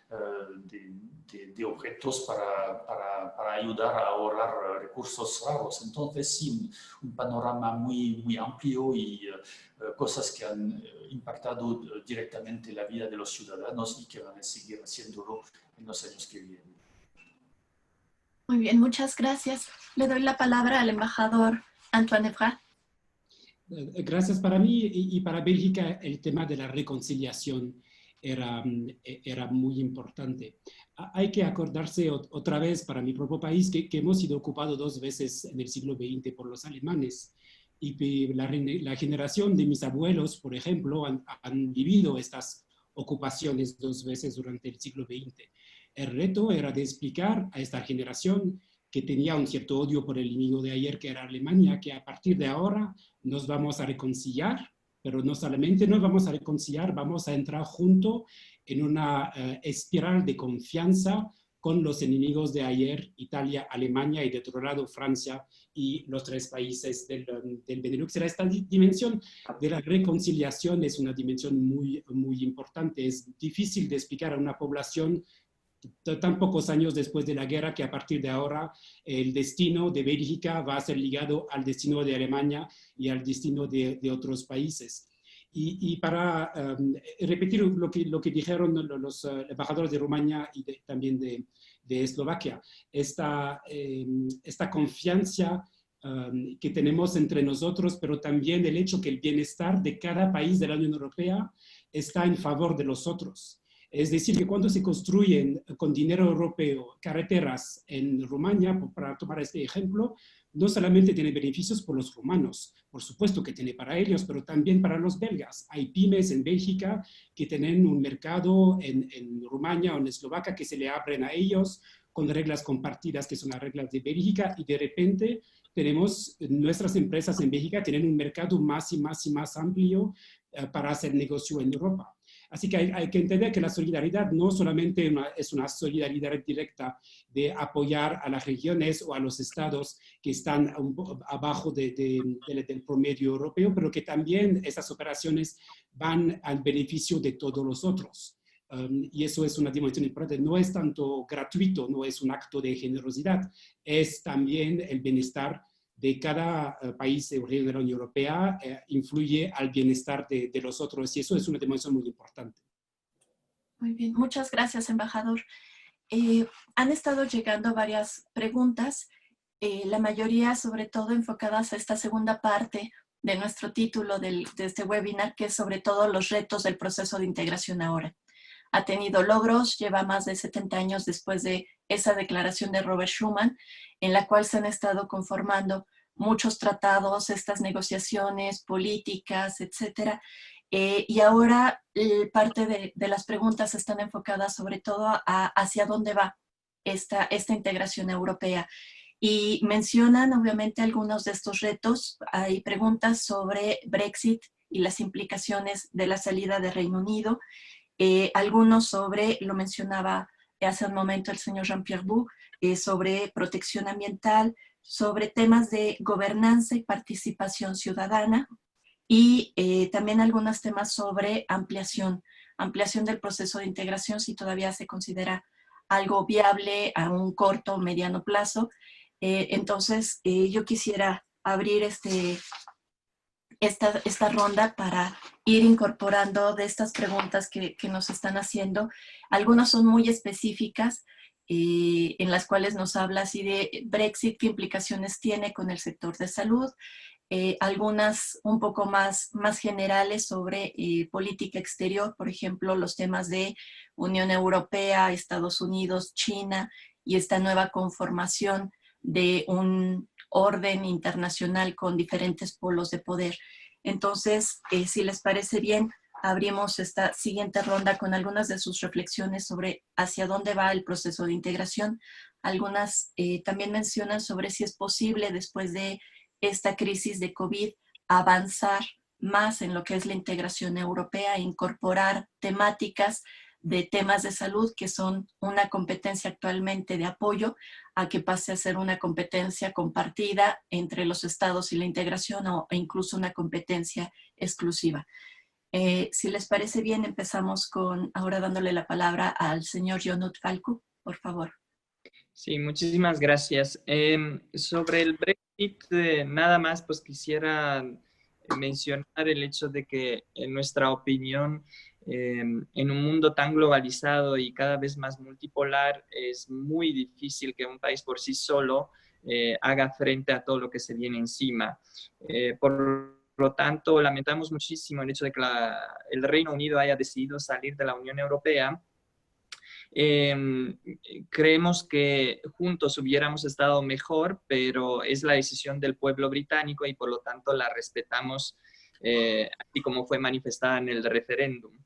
de objetos para ayudar a ahorrar recursos raros. Entonces, sí, un panorama muy, muy amplio y cosas que han impactado directamente la vida de los ciudadanos y que van a seguir haciéndolo en los años que vienen. Muy bien, muchas gracias. Le doy la palabra al embajador Antoine Evra. Gracias. Para mí y para Bélgica, el tema de la reconciliación era muy importante. Hay que acordarse otra vez, para mi propio país, que hemos sido ocupados 2 veces en el siglo XX por los alemanes, y la generación de mis abuelos, por ejemplo, han vivido estas ocupaciones 2 veces durante el siglo XX. El reto era de explicar a esta generación que tenía un cierto odio por el enemigo de ayer, que era Alemania, que a partir de ahora nos vamos a reconciliar, pero no solamente nos vamos a reconciliar, vamos a entrar juntos en una espiral de confianza con los enemigos de ayer, Italia, Alemania, y de otro lado Francia y los 3 países del Benelux. Esta dimensión de la reconciliación es una dimensión muy, muy importante. Es difícil de explicar a una población tan pocos años después de la guerra que a partir de ahora el destino de Bélgica va a ser ligado al destino de Alemania y al destino de otros países. Y para repetir lo que dijeron los embajadores de Rumania y también de Eslovaquia, esta confianza que tenemos entre nosotros, pero también el hecho que el bienestar de cada país de la Unión Europea está en favor de los otros. Es decir, que cuando se construyen con dinero europeo carreteras en Rumania, para tomar este ejemplo, no solamente tiene beneficios por los rumanos, por supuesto que tiene para ellos, pero también para los belgas. Hay pymes en Bélgica que tienen un mercado en Rumania o en Eslovaquia que se le abren a ellos con reglas compartidas que son las reglas de Bélgica, y de repente tenemos nuestras empresas en Bélgica tienen un mercado más y más y más amplio para hacer negocio en Europa. Así que hay que entender que la solidaridad no solamente es una solidaridad directa de apoyar a las regiones o a los estados que están abajo del promedio europeo, pero que también esas operaciones van al beneficio de todos los otros. Y eso es una dimensión importante. No es tanto gratuito, no es un acto de generosidad, es también el bienestar de cada país de la Unión Europea influye al bienestar de los otros, y eso es una dimensión muy importante. Muy bien, muchas gracias, embajador. Han estado llegando varias preguntas, la mayoría sobre todo enfocadas a esta segunda parte de nuestro título de este webinar, que es sobre todo los retos del proceso de integración ahora. Ha tenido logros, lleva más de 70 años después de esa declaración de Robert Schuman, en la cual se han estado conformando muchos tratados, estas negociaciones políticas, etcétera. Y ahora parte de las preguntas están enfocadas sobre todo hacia dónde va esta integración europea. Y mencionan obviamente algunos de estos retos. Hay preguntas sobre Brexit y las implicaciones de la salida de Reino Unido. Algunos sobre, lo mencionaba hace un momento el señor Jean-Pierre Bou, sobre protección ambiental, sobre temas de gobernanza y participación ciudadana, y también algunos temas sobre ampliación del proceso de integración, si todavía se considera algo viable a un corto o mediano plazo. Entonces, yo quisiera abrir esta ronda para ir incorporando de estas preguntas que nos están haciendo. Algunas son muy específicas, en las cuales nos habla así de Brexit, qué implicaciones tiene con el sector de salud, algunas un poco más generales sobre política exterior, por ejemplo, los temas de Unión Europea, Estados Unidos, China y esta nueva conformación de un orden internacional con diferentes polos de poder. Entonces, si les parece bien, abrimos esta siguiente ronda con algunas de sus reflexiones sobre hacia dónde va el proceso de integración. Algunas también mencionan sobre si es posible, después de esta crisis de COVID, avanzar más en lo que es la integración europea e incorporar temáticas de temas de salud que son una competencia actualmente de apoyo a que pase a ser una competencia compartida entre los estados y la integración o incluso una competencia exclusiva. Si les parece bien, empezamos con ahora dándole la palabra al señor Jon-Knut Falku, por favor. Sí, muchísimas gracias. Sobre el Brexit, nada más, pues quisiera mencionar el hecho de que, en nuestra opinión, en un mundo tan globalizado y cada vez más multipolar, es muy difícil que un país por sí solo haga frente a todo lo que se viene encima. Por lo tanto, lamentamos muchísimo el hecho de que el Reino Unido haya decidido salir de la Unión Europea. Creemos que juntos hubiéramos estado mejor, pero es la decisión del pueblo británico y por lo tanto la respetamos, así como fue manifestada en el referéndum.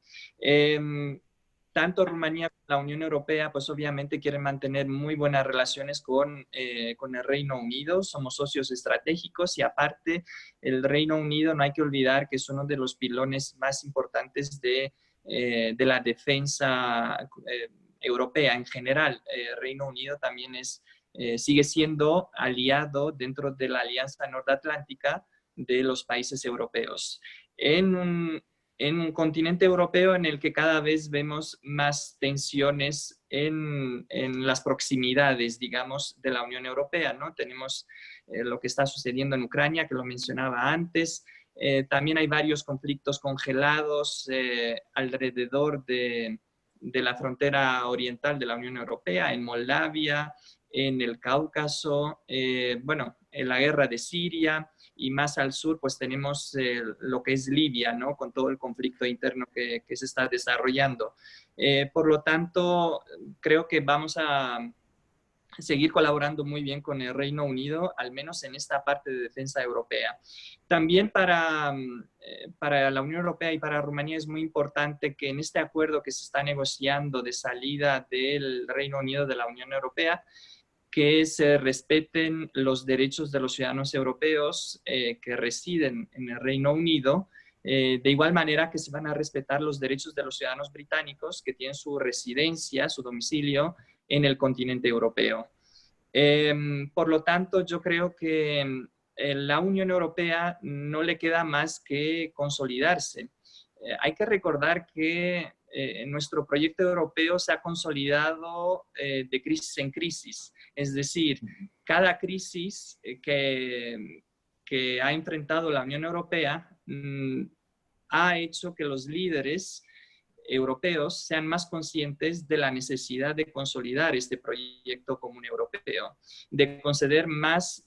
Tanto Rumanía como la Unión Europea, pues obviamente quieren mantener muy buenas relaciones con el Reino Unido. Somos socios estratégicos y aparte el Reino Unido, no hay que olvidar que es uno de los pilones más importantes de la defensa europea en general. Reino Unido también sigue siendo aliado dentro de la Alianza Nordatlántica de los países europeos. En un continente europeo en el que cada vez vemos más tensiones en las proximidades, digamos, de la Unión Europea, ¿no? Tenemos lo que está sucediendo en Ucrania, que lo mencionaba antes. También hay varios conflictos congelados alrededor de la frontera oriental de la Unión Europea, en Moldavia, en el Cáucaso, bueno, en la guerra de Siria, y más al sur pues tenemos lo que es Libia, ¿no? Con todo el conflicto interno que se está desarrollando. Por lo tanto, creo que vamos a seguir colaborando muy bien con el Reino Unido, al menos en esta parte de defensa europea. También para la Unión Europea y para Rumanía es muy importante que en este acuerdo que se está negociando de salida del Reino Unido de la Unión Europea, que se respeten los derechos de los ciudadanos europeos que residen en el Reino Unido, de igual manera que se van a respetar los derechos de los ciudadanos británicos que tienen su residencia, su domicilio en el continente europeo. Por lo tanto, yo creo que la Unión Europea no le queda más que consolidarse. Hay que recordar que nuestro proyecto europeo se ha consolidado de crisis en crisis. Es decir, cada crisis que ha enfrentado la Unión Europea ha hecho que los líderes europeos sean más conscientes de la necesidad de consolidar este proyecto común europeo, de conceder más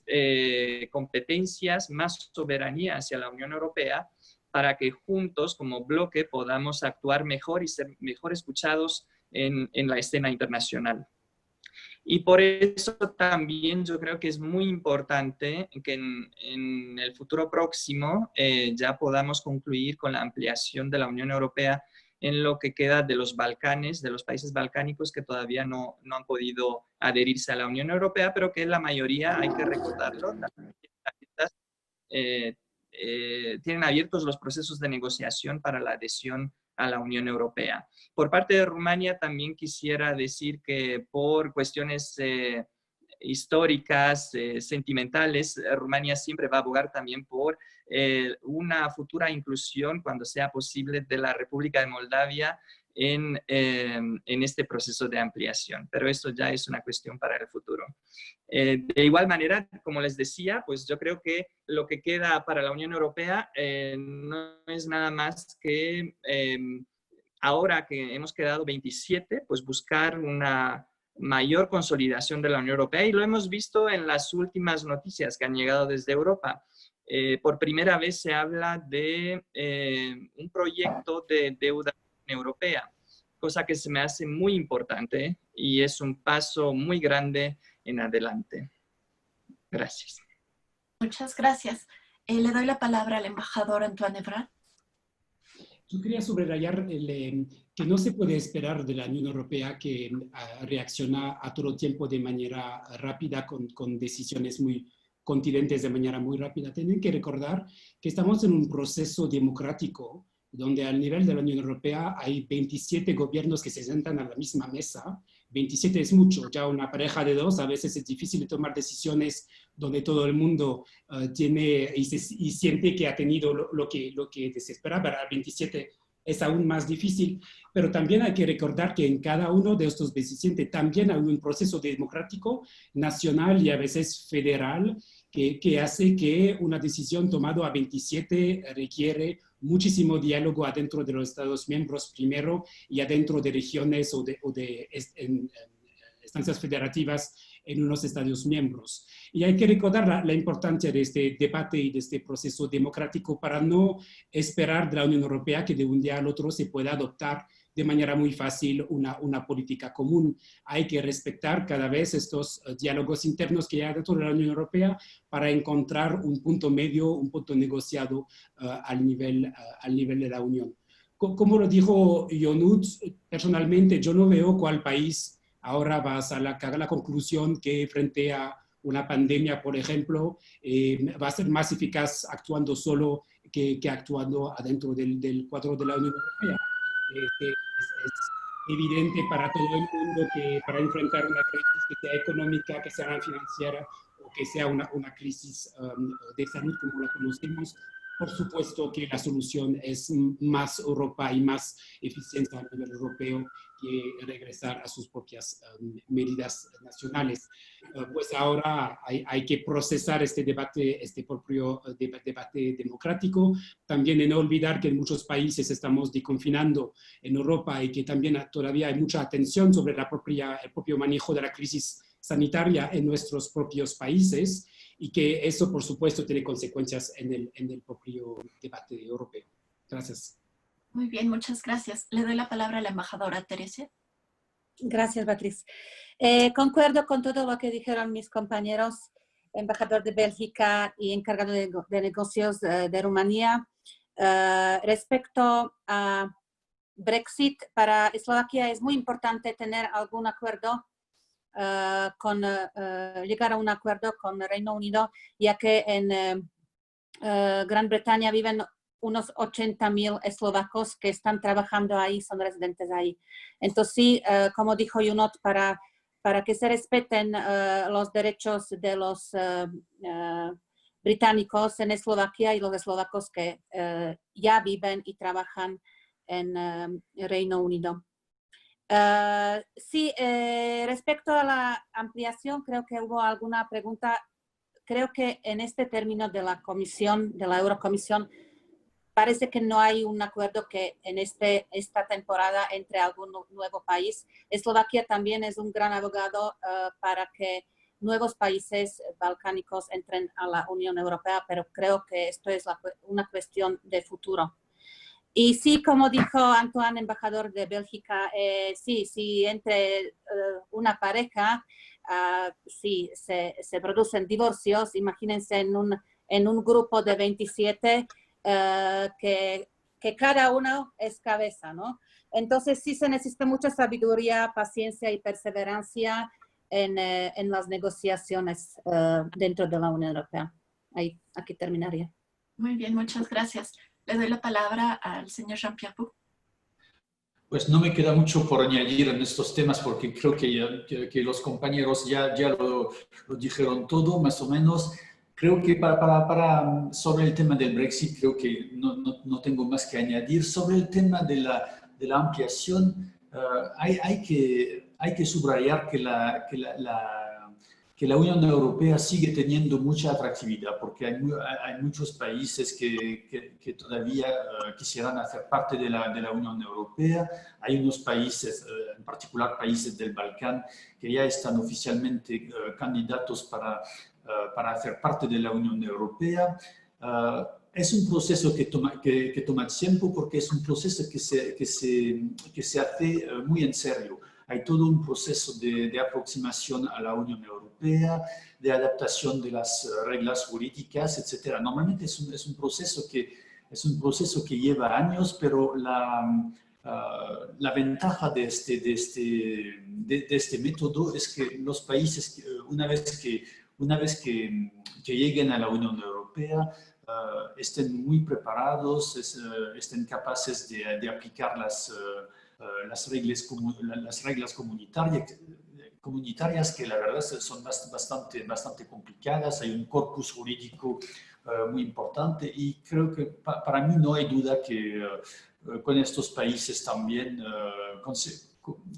competencias, más soberanía hacia la Unión Europea, para que juntos, como bloque, podamos actuar mejor y ser mejor escuchados en la escena internacional. Y por eso también yo creo que es muy importante que en el futuro próximo ya podamos concluir con la ampliación de la Unión Europea en lo que queda de los Balcanes, de los países balcánicos que todavía no han podido adherirse a la Unión Europea, pero que la mayoría, hay que recordarlo, tienen abiertos los procesos de negociación para la adhesión a la Unión Europea. Por parte de Rumania también quisiera decir que por cuestiones históricas, sentimentales, Rumania siempre va a abogar también por una futura inclusión, cuando sea posible, de la República de Moldavia en este proceso de ampliación. Pero esto ya es una cuestión para el futuro. De igual manera, como les decía, pues yo creo que lo que queda para la Unión Europea no es nada más que ahora que hemos quedado 27, pues buscar una mayor consolidación de la Unión Europea, y lo hemos visto en las últimas noticias que han llegado desde Europa. Por primera vez se habla de un proyecto de deuda europea, cosa que se me hace muy importante y es un paso muy grande en adelante. Gracias. Muchas gracias. Le doy la palabra al embajador Antoine Evrard. Yo quería subrayar que no se puede esperar de la Unión Europea que reacciona a todo tiempo de manera rápida, con decisiones muy contundentes de manera muy rápida. Tienen que recordar que estamos en un proceso democrático donde al nivel de la Unión Europea hay 27 gobiernos que se sientan a la misma mesa. 27 es mucho, ya una pareja de dos, a veces es difícil de tomar decisiones donde todo el mundo tiene y siente que ha tenido lo que se espera. Para 27 es aún más difícil, pero también hay que recordar que en cada uno de estos 27 también hay un proceso democrático nacional y a veces federal que hace que una decisión tomada a 27 requiere muchísimo diálogo adentro de los Estados miembros primero y adentro de regiones o de instancias federativas en unos Estados miembros. Y hay que recordar la importancia de este debate y de este proceso democrático para no esperar de la Unión Europea que de un día al otro se pueda adoptar de manera muy fácil una política común. Hay que respetar cada vez estos diálogos internos que hay dentro de la Unión Europea para encontrar un punto medio, un punto negociado al nivel de la Unión. Como lo dijo Ionut, personalmente yo no veo cuál país ahora va a la conclusión que frente a una pandemia, por ejemplo, va a ser más eficaz actuando solo que actuando adentro del cuadro de la Unión Europea. Es evidente para todo el mundo que para enfrentar una crisis, que sea económica, que sea financiera o que sea una crisis de salud como la conocemos, por supuesto que la solución es más Europa y más eficiencia a nivel europeo que regresar a sus propias medidas nacionales. Pues ahora hay que procesar este debate, este propio debate democrático. También de no olvidar que en muchos países estamos desconfinando en Europa y que también todavía hay mucha atención sobre el propio manejo de la crisis sanitaria en nuestros propios países, y que eso, por supuesto, tiene consecuencias en el propio debate europeo. Gracias. Muy bien, muchas gracias. Le doy la palabra a la embajadora Teresa. Gracias, Beatriz. Concuerdo con todo lo que dijeron mis compañeros, embajador de Bélgica y encargado de negocios de Rumanía. Respecto a Brexit, para Eslovaquia es muy importante tener algún acuerdo, llegar a un acuerdo con el Reino Unido, ya que en Gran Bretaña viven unos 80.000 eslovacos que están trabajando ahí, son residentes ahí. Entonces, sí, como dijo Ionut, para que se respeten los derechos de los británicos en Eslovaquia y los eslovacos que ya viven y trabajan en el Reino Unido. Sí, respecto a la ampliación, creo que hubo alguna pregunta. Creo que en este término de la Comisión, de la Eurocomisión, parece que no hay un acuerdo que en esta temporada entre algún nuevo país. Eslovaquia también es un gran abogado para que nuevos países balcánicos entren a la Unión Europea, pero creo que esto es una cuestión de futuro. Y sí, como dijo Antoine, embajador de Bélgica, sí, entre una pareja, sí, se producen divorcios. Imagínense en un grupo de 27 que cada uno es cabeza, ¿no? Entonces sí se necesita mucha sabiduría, paciencia y perseverancia en las negociaciones dentro de la Unión Europea. Aquí terminaría. Muy bien, muchas gracias. Le doy la palabra al señor Jean-Pierre Bou. Pues no me queda mucho por añadir en estos temas porque creo que los compañeros ya lo dijeron todo, más o menos. Creo que sobre el tema del Brexit, creo que no tengo más que añadir. Sobre el tema de la ampliación, hay que subrayar que la Unión Europea sigue teniendo mucha atractividad porque hay muchos países que todavía quisieran hacer parte de la Unión Europea. Hay unos países, en particular países del Balcán, que ya están oficialmente candidatos para hacer parte de la Unión Europea. Es un proceso que toma tiempo porque es un proceso que se hace muy en serio. Hay todo un proceso de aproximación a la Unión Europea, de adaptación de las reglas jurídicas, etc. Normalmente es un proceso que lleva años, pero la ventaja de este método es que los países, una vez que lleguen a la Unión Europea, estén muy preparados, estén capaces de aplicar las reglas comunitarias que la verdad son bastante complicadas. Hay un corpus jurídico muy importante y creo que para mí no hay duda que con estos países también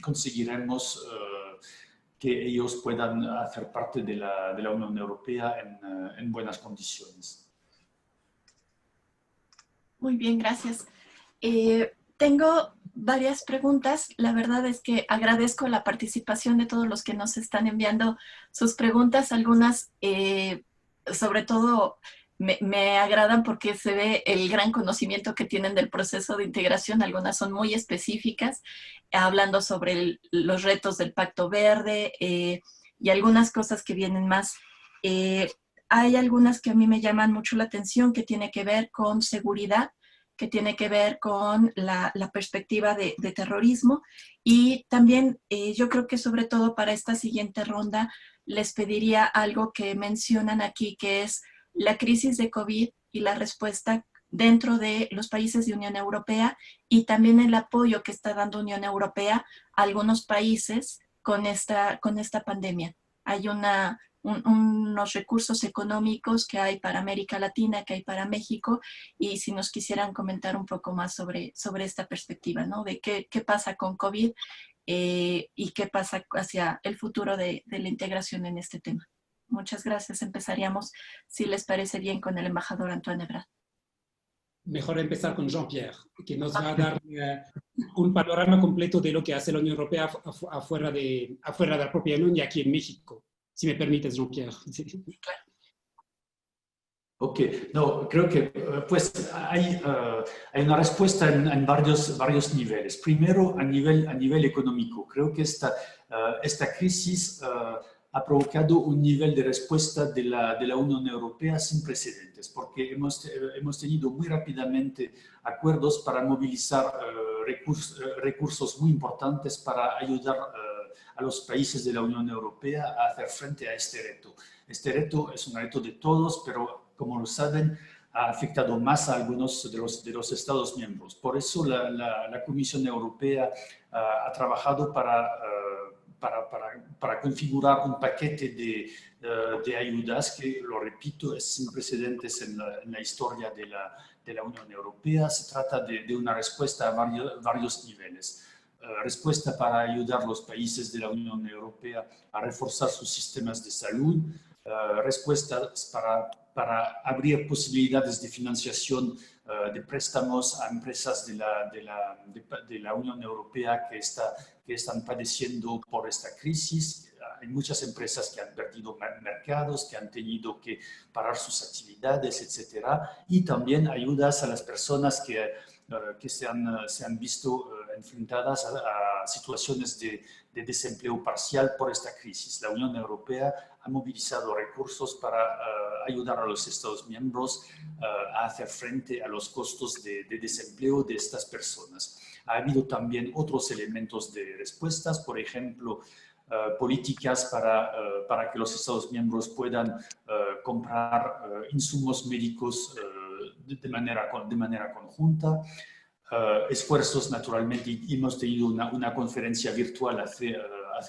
conseguiremos que ellos puedan hacer parte de la Unión Europea en buenas condiciones. Muy bien, gracias. Tengo varias preguntas. La verdad es que agradezco la participación de todos los que nos están enviando sus preguntas. Algunas, sobre todo, me agradan porque se ve el gran conocimiento que tienen del proceso de integración. Algunas son muy específicas, hablando sobre los retos del Pacto Verde y algunas cosas que vienen más. Hay algunas que a mí me llaman mucho la atención, que tiene que ver con seguridad, que tiene que ver con la perspectiva de terrorismo. Y también yo creo que sobre todo para esta siguiente ronda les pediría algo que mencionan aquí, que es la crisis de COVID y la respuesta dentro de los países de Unión Europea y también el apoyo que está dando Unión Europea a algunos países con esta pandemia. Hay unos recursos económicos que hay para América Latina, que hay para México, y si nos quisieran comentar un poco más sobre esta perspectiva, ¿no? De qué pasa con COVID y qué pasa hacia el futuro de la integración en este tema. Muchas gracias. Empezaríamos, si les parece bien, con el embajador Antoine Ebrard. Mejor empezar con Jean-Pierre, que nos va a dar un panorama completo de lo que hace la Unión Europea afuera de la propia Unión y aquí en México. Si me permites, Jean-Pierre. Claro. Ok, no, creo que pues hay una respuesta en varios niveles. Primero, a nivel económico. Creo que esta crisis ha provocado un nivel de respuesta de la Unión Europea sin precedentes, porque hemos tenido muy rápidamente acuerdos para movilizar recursos muy importantes para ayudar a los países de la Unión Europea a hacer frente a este reto. Este reto es un reto de todos, pero como lo saben, ha afectado más a algunos de los Estados miembros. Por eso la Comisión Europea ha trabajado para configurar un paquete de ayudas que, lo repito, es sin precedentes en la historia de la Unión Europea. Se trata de una respuesta a varios niveles. respuesta para ayudar a los países de la Unión Europea a reforzar sus sistemas de salud, respuestas para abrir posibilidades de financiación de préstamos a empresas de la Unión Europea que están padeciendo por esta crisis. Hay muchas empresas que han perdido mercados, que han tenido que parar sus actividades, etcétera. Y también ayudas a las personas que se han visto enfrentadas a situaciones de desempleo parcial por esta crisis. La Unión Europea ha movilizado recursos para ayudar a los Estados miembros a hacer frente a los costos de desempleo de estas personas. Ha habido también otros elementos de respuestas, por ejemplo, políticas para que los Estados miembros puedan comprar insumos médicos de manera conjunta. Esfuerzos, naturalmente, y hemos tenido una conferencia virtual hace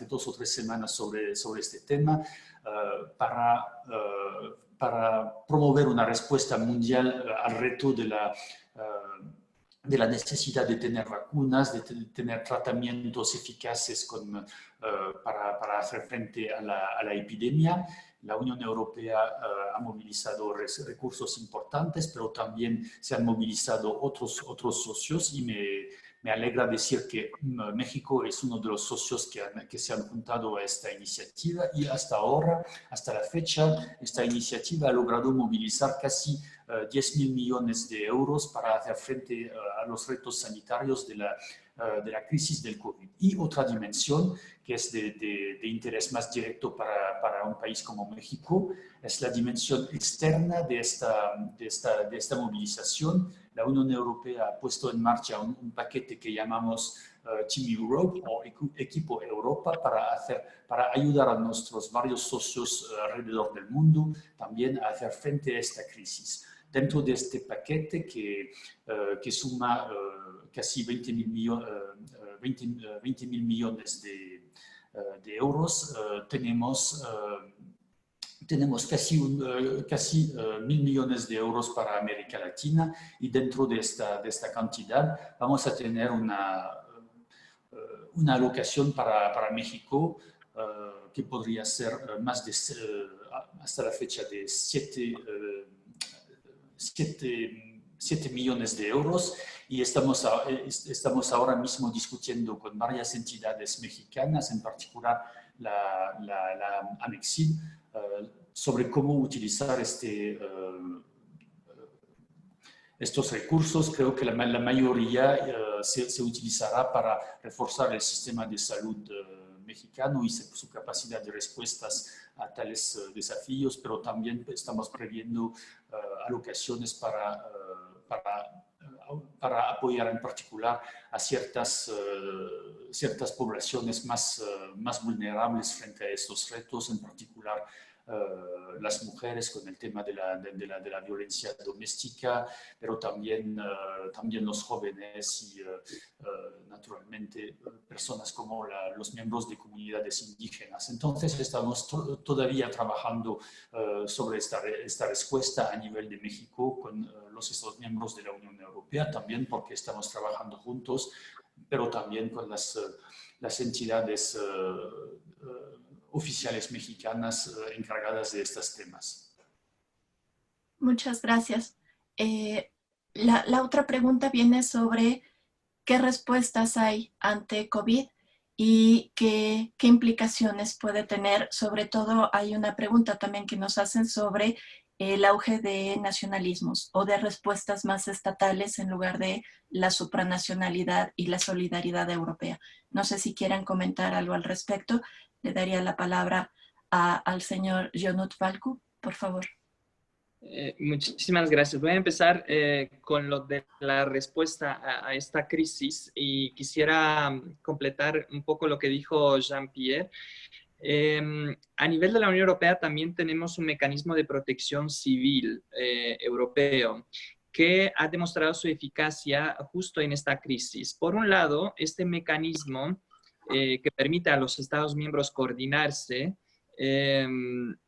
2 o 3 semanas sobre este tema para promover una respuesta mundial al reto de la necesidad de tener vacunas, de tener tratamientos eficaces para hacer frente a la epidemia. La Unión Europea ha movilizado recursos importantes, pero también se han movilizado otros socios y me alegra decir que México es uno de los socios que se han juntado a esta iniciativa y hasta la fecha, esta iniciativa ha logrado movilizar casi 10.000 millones de euros para hacer frente a los retos sanitarios de la crisis del COVID. Y otra dimensión que es de interés más directo para un país como México es la dimensión externa de esta movilización. La Unión Europea ha puesto en marcha un paquete que llamamos Team Europe o Equipo Europa para ayudar a nuestros varios socios alrededor del mundo también a hacer frente a esta crisis. Dentro de este paquete que suma casi 20.000 millones de euros, tenemos casi 1.000 millones de euros para América Latina y dentro de esta cantidad vamos a tener una alocación para México que podría ser más de, hasta la fecha, de 7 millones de euros y estamos ahora mismo discutiendo con varias entidades mexicanas, en particular la Amexid, sobre cómo utilizar estos recursos. Creo que la mayoría se utilizará para reforzar el sistema de salud mexicano y su capacidad de respuestas a tales desafíos, pero también estamos previendo alocaciones para apoyar en particular a ciertas poblaciones más vulnerables frente a estos retos, en particular las mujeres con el tema de la violencia doméstica, pero también los jóvenes y naturalmente personas como los miembros de comunidades indígenas. Entonces estamos todavía trabajando sobre esta respuesta a nivel de México con los Estados miembros de la Unión Europea, también porque estamos trabajando juntos, pero también con las entidades oficiales mexicanas encargadas de estos temas. Muchas gracias. La otra pregunta viene sobre qué respuestas hay ante COVID y qué implicaciones puede tener. Sobre todo hay una pregunta también que nos hacen sobre el auge de nacionalismos o de respuestas más estatales en lugar de la supranacionalidad y la solidaridad europea. No sé si quieran comentar algo al respecto. Le daría la palabra al señor Jonut Valku, por favor. Muchísimas gracias. Voy a empezar con lo de la respuesta a esta crisis y quisiera completar un poco lo que dijo Jean-Pierre. A nivel de la Unión Europea también tenemos un mecanismo de protección civil europeo que ha demostrado su eficacia justo en esta crisis. Por un lado, este mecanismo que permite a los Estados miembros coordinarse en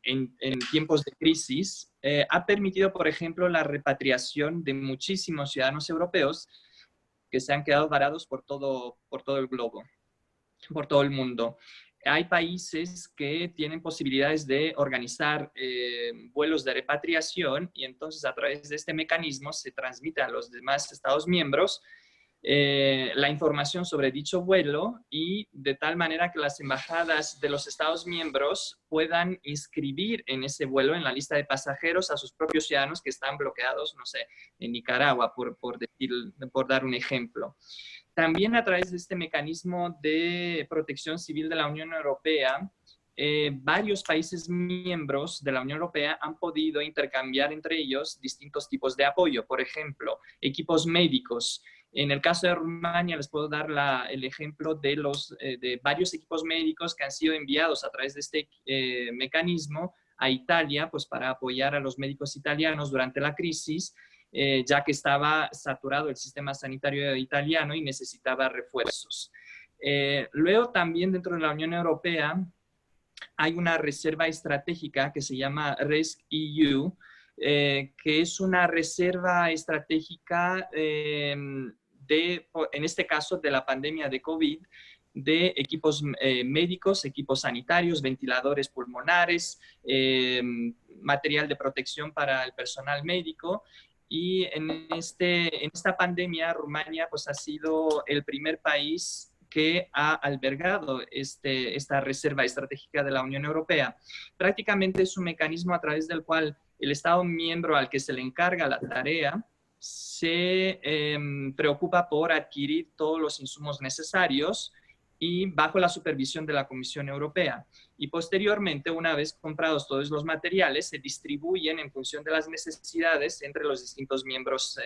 tiempos de crisis, ha permitido, por ejemplo, la repatriación de muchísimos ciudadanos europeos que se han quedado varados por todo el globo, por todo el mundo. Hay países que tienen posibilidades de organizar vuelos de repatriación y entonces a través de este mecanismo se transmite a los demás Estados miembros la información sobre dicho vuelo y de tal manera que las embajadas de los Estados miembros puedan inscribir en ese vuelo, en la lista de pasajeros, a sus propios ciudadanos que están bloqueados, no sé, en Nicaragua, por dar un ejemplo. También a través de este mecanismo de protección civil de la Unión Europea, varios países miembros de la Unión Europea han podido intercambiar entre ellos distintos tipos de apoyo. Por ejemplo, equipos médicos. En el caso de Rumania les puedo dar el ejemplo de varios equipos médicos que han sido enviados a través de este mecanismo a Italia, pues para apoyar a los médicos italianos durante la crisis, ya que estaba saturado el sistema sanitario italiano y necesitaba refuerzos. Luego también dentro de la Unión Europea hay una reserva estratégica que se llama RescEU, que es una reserva estratégica en este caso de la pandemia de COVID, de equipos médicos, equipos sanitarios, ventiladores pulmonares, material de protección para el personal médico. Y en esta pandemia, Rumania pues, ha sido el primer país que ha albergado esta reserva estratégica de la Unión Europea. Prácticamente es un mecanismo a través del cual el Estado miembro al que se le encarga la tarea se preocupa por adquirir todos los insumos necesarios y bajo la supervisión de la Comisión Europea. Y posteriormente, una vez comprados todos los materiales, se distribuyen en función de las necesidades entre los distintos miembros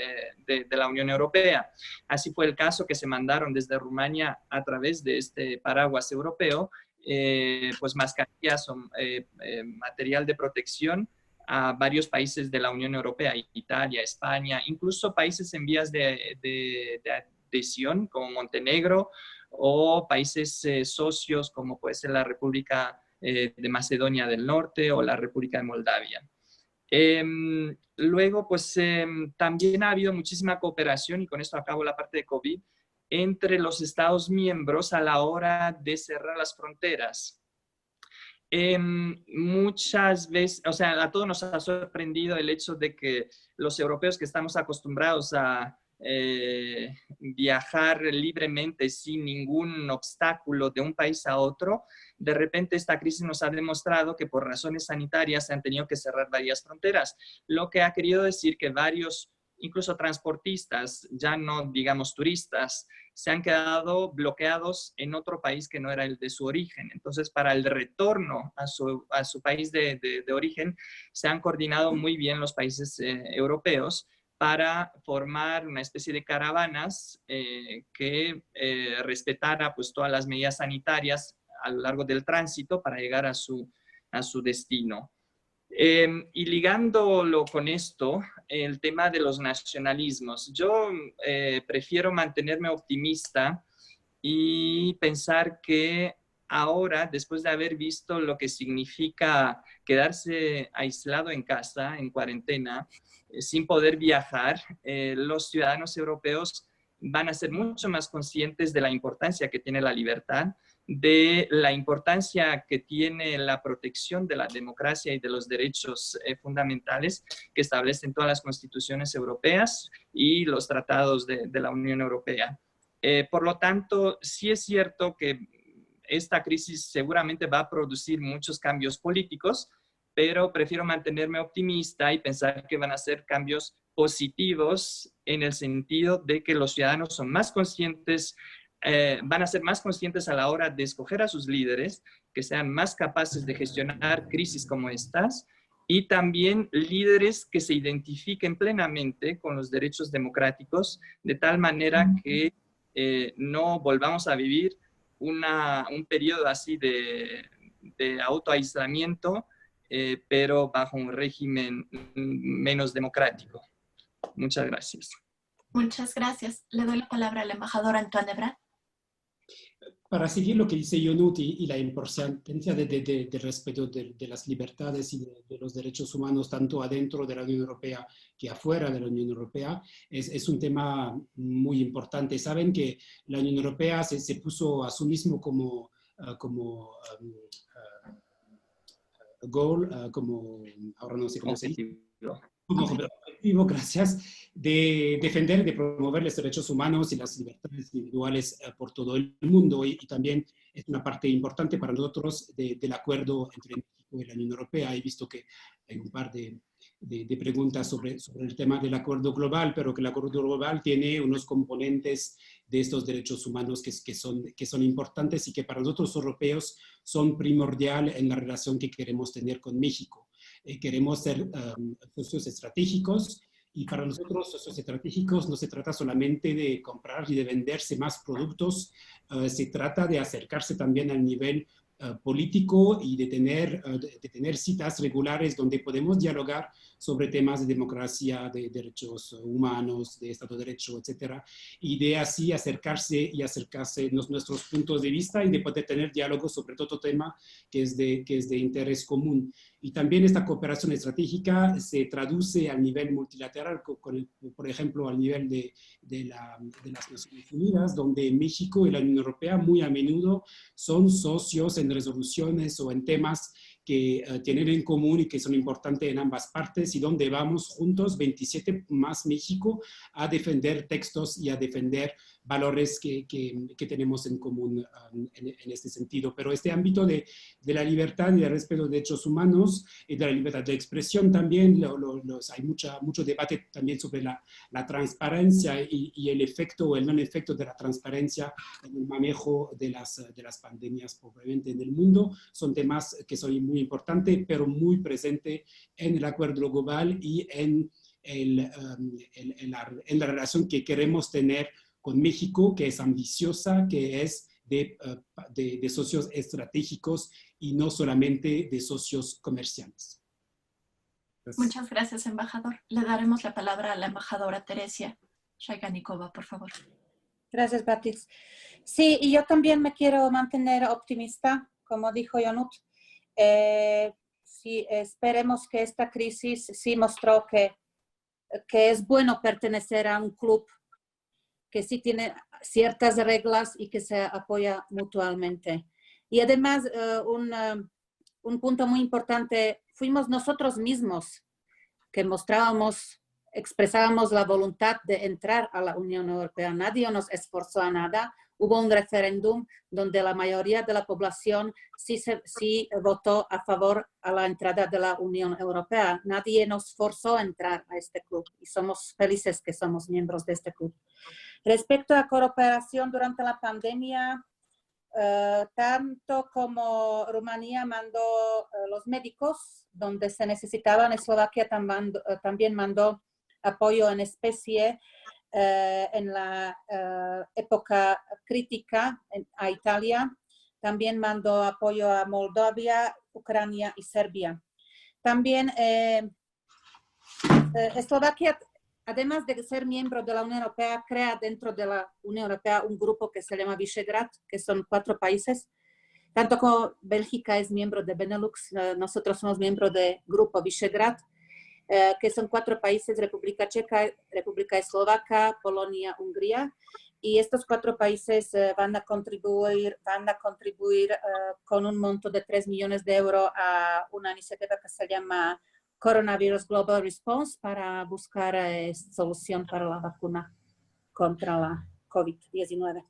de la Unión Europea. Así fue el caso que se mandaron desde Rumania a través de este paraguas europeo, pues mascarillas o material de protección a varios países de la Unión Europea, Italia, España, incluso países en vías de adhesión como Montenegro, o países socios como puede ser la República de Macedonia del Norte o la República de Moldavia. Luego, pues también ha habido muchísima cooperación, y con esto acabo la parte de COVID, entre los Estados miembros a la hora de cerrar las fronteras. Muchas veces, o sea, a todos nos ha sorprendido el hecho de que los europeos que estamos acostumbrados a viajar libremente sin ningún obstáculo de un país a otro, de repente esta crisis nos ha demostrado que por razones sanitarias se han tenido que cerrar varias fronteras, lo que ha querido decir que varios, incluso transportistas, ya no digamos turistas, se han quedado bloqueados en otro país que no era el de su origen. Entonces, para el retorno a su país de origen, se han coordinado muy bien los países europeos para formar una especie de caravanas que respetara pues, todas las medidas sanitarias a lo largo del tránsito para llegar a su destino. Y ligándolo con esto, el tema de los nacionalismos. Yo prefiero mantenerme optimista y pensar que ahora, después de haber visto lo que significa quedarse aislado en casa, en cuarentena, sin poder viajar, los ciudadanos europeos van a ser mucho más conscientes de la importancia que tiene la libertad, de la importancia que tiene la protección de la democracia y de los derechos fundamentales que establecen todas las constituciones europeas y los tratados de la Unión Europea. Por lo tanto, sí es cierto que esta crisis seguramente va a producir muchos cambios políticos, pero prefiero mantenerme optimista y pensar que van a ser cambios positivos en el sentido de que los ciudadanos son más conscientes, van a ser más conscientes a la hora de escoger a sus líderes, que sean más capaces de gestionar crisis como estas, y también líderes que se identifiquen plenamente con los derechos democráticos, de tal manera que no volvamos a vivir un periodo así de autoaislamiento, pero bajo un régimen menos democrático. Muchas gracias. Muchas gracias. Le doy la palabra al embajador Antoine Hebrard. para seguir lo que dice Yonut y la importancia del respeto de las libertades y de los derechos humanos, tanto adentro de la Unión Europea que afuera de la Unión Europea, es un tema muy importante. Saben que la Unión Europea se puso a sí mismo como goal, ahora no sé cómo se dice, como objetivo, gracias, de defender, de promover los derechos humanos y las libertades individuales por todo el mundo. Y también es una parte importante para nosotros del acuerdo entre México y la Unión Europea. He visto que hay un par de preguntas sobre el tema del acuerdo global, pero que el acuerdo global tiene unos componentes de estos derechos humanos que son importantes y que para nosotros europeos son primordiales en la relación que queremos tener con México. Queremos ser socios estratégicos y para nosotros socios estratégicos no se trata solamente de comprar y de venderse más productos, se trata de acercarse también al nivel político y de tener citas regulares donde podemos dialogar sobre temas de democracia, de derechos humanos, de Estado de Derecho, etcétera, y de así acercarse nuestros puntos de vista y de poder tener diálogos sobre todo tema que es de interés común. Y también esta cooperación estratégica se traduce al nivel multilateral, por ejemplo, al nivel de las Naciones Unidas, donde México y la Unión Europea muy a menudo son socios en resoluciones o en temas que tienen en común y que son importantes en ambas partes y donde vamos juntos, 27 más México, a defender textos y a defender valores que tenemos en común en este sentido. Pero este ámbito de la libertad y del respeto de derechos humanos y de la libertad de expresión también, hay mucho debate también sobre la transparencia y el efecto o el no efecto de la transparencia en el manejo de las pandemias probablemente en el mundo. Son temas que son muy importantes, pero muy presentes en el acuerdo global y en la relación que queremos tener con México, que es ambiciosa, que es de socios estratégicos y no solamente de socios comerciales. Gracias. Muchas gracias, embajador. Le daremos la palabra a la embajadora Teresia Shaiganikova, por favor. Gracias, Beatriz. Sí, y yo también me quiero mantener optimista, como dijo Yonut. Sí, esperemos que esta crisis sí mostró que es bueno pertenecer a un club que sí tiene ciertas reglas y que se apoya mutuamente. Y además, un punto muy importante, fuimos nosotros mismos que expresábamos la voluntad de entrar a la Unión Europea. Nadie nos esforzó a nada. Hubo un referéndum donde la mayoría de la población sí votó a favor a la entrada de la Unión Europea. Nadie nos forzó a entrar a este club y somos felices que somos miembros de este club. Respecto a cooperación durante la pandemia, tanto como Rumanía mandó los médicos donde se necesitaban, Eslovaquia también mandó apoyo en especie en la época crítica a Italia. También mandó apoyo a Moldavia, Ucrania y Serbia. También Eslovaquia, además de ser miembro de la Unión Europea, crea dentro de la Unión Europea un grupo que se llama Visegrad, que son 4 países. Tanto como Bélgica es miembro de Benelux, nosotros somos miembros del grupo Visegrad, que son 4 países: República Checa, República Eslovaca, Polonia, Hungría. Y estos 4 países van a contribuir con un monto de 3 millones de euros a una iniciativa que se llama Coronavirus Global Response para buscar solución para la vacuna contra la COVID-19.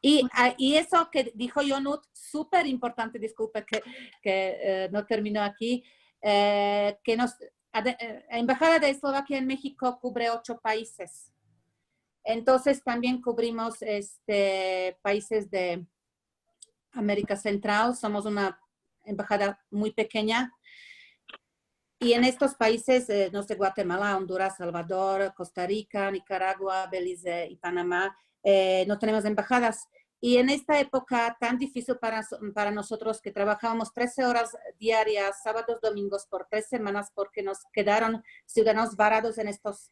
Y eso que dijo Yonut, súper importante, disculpe que no terminó aquí, que la Embajada de Eslovaquia en México cubre 8 países. Entonces también cubrimos países de América Central. Somos una embajada muy pequeña. Y en estos países, no sé, Guatemala, Honduras, Salvador, Costa Rica, Nicaragua, Belice y Panamá, no tenemos embajadas. Y en esta época tan difícil para nosotros, que trabajábamos 13 horas diarias, sábados, domingos, por 3 semanas, porque nos quedaron ciudadanos varados en estos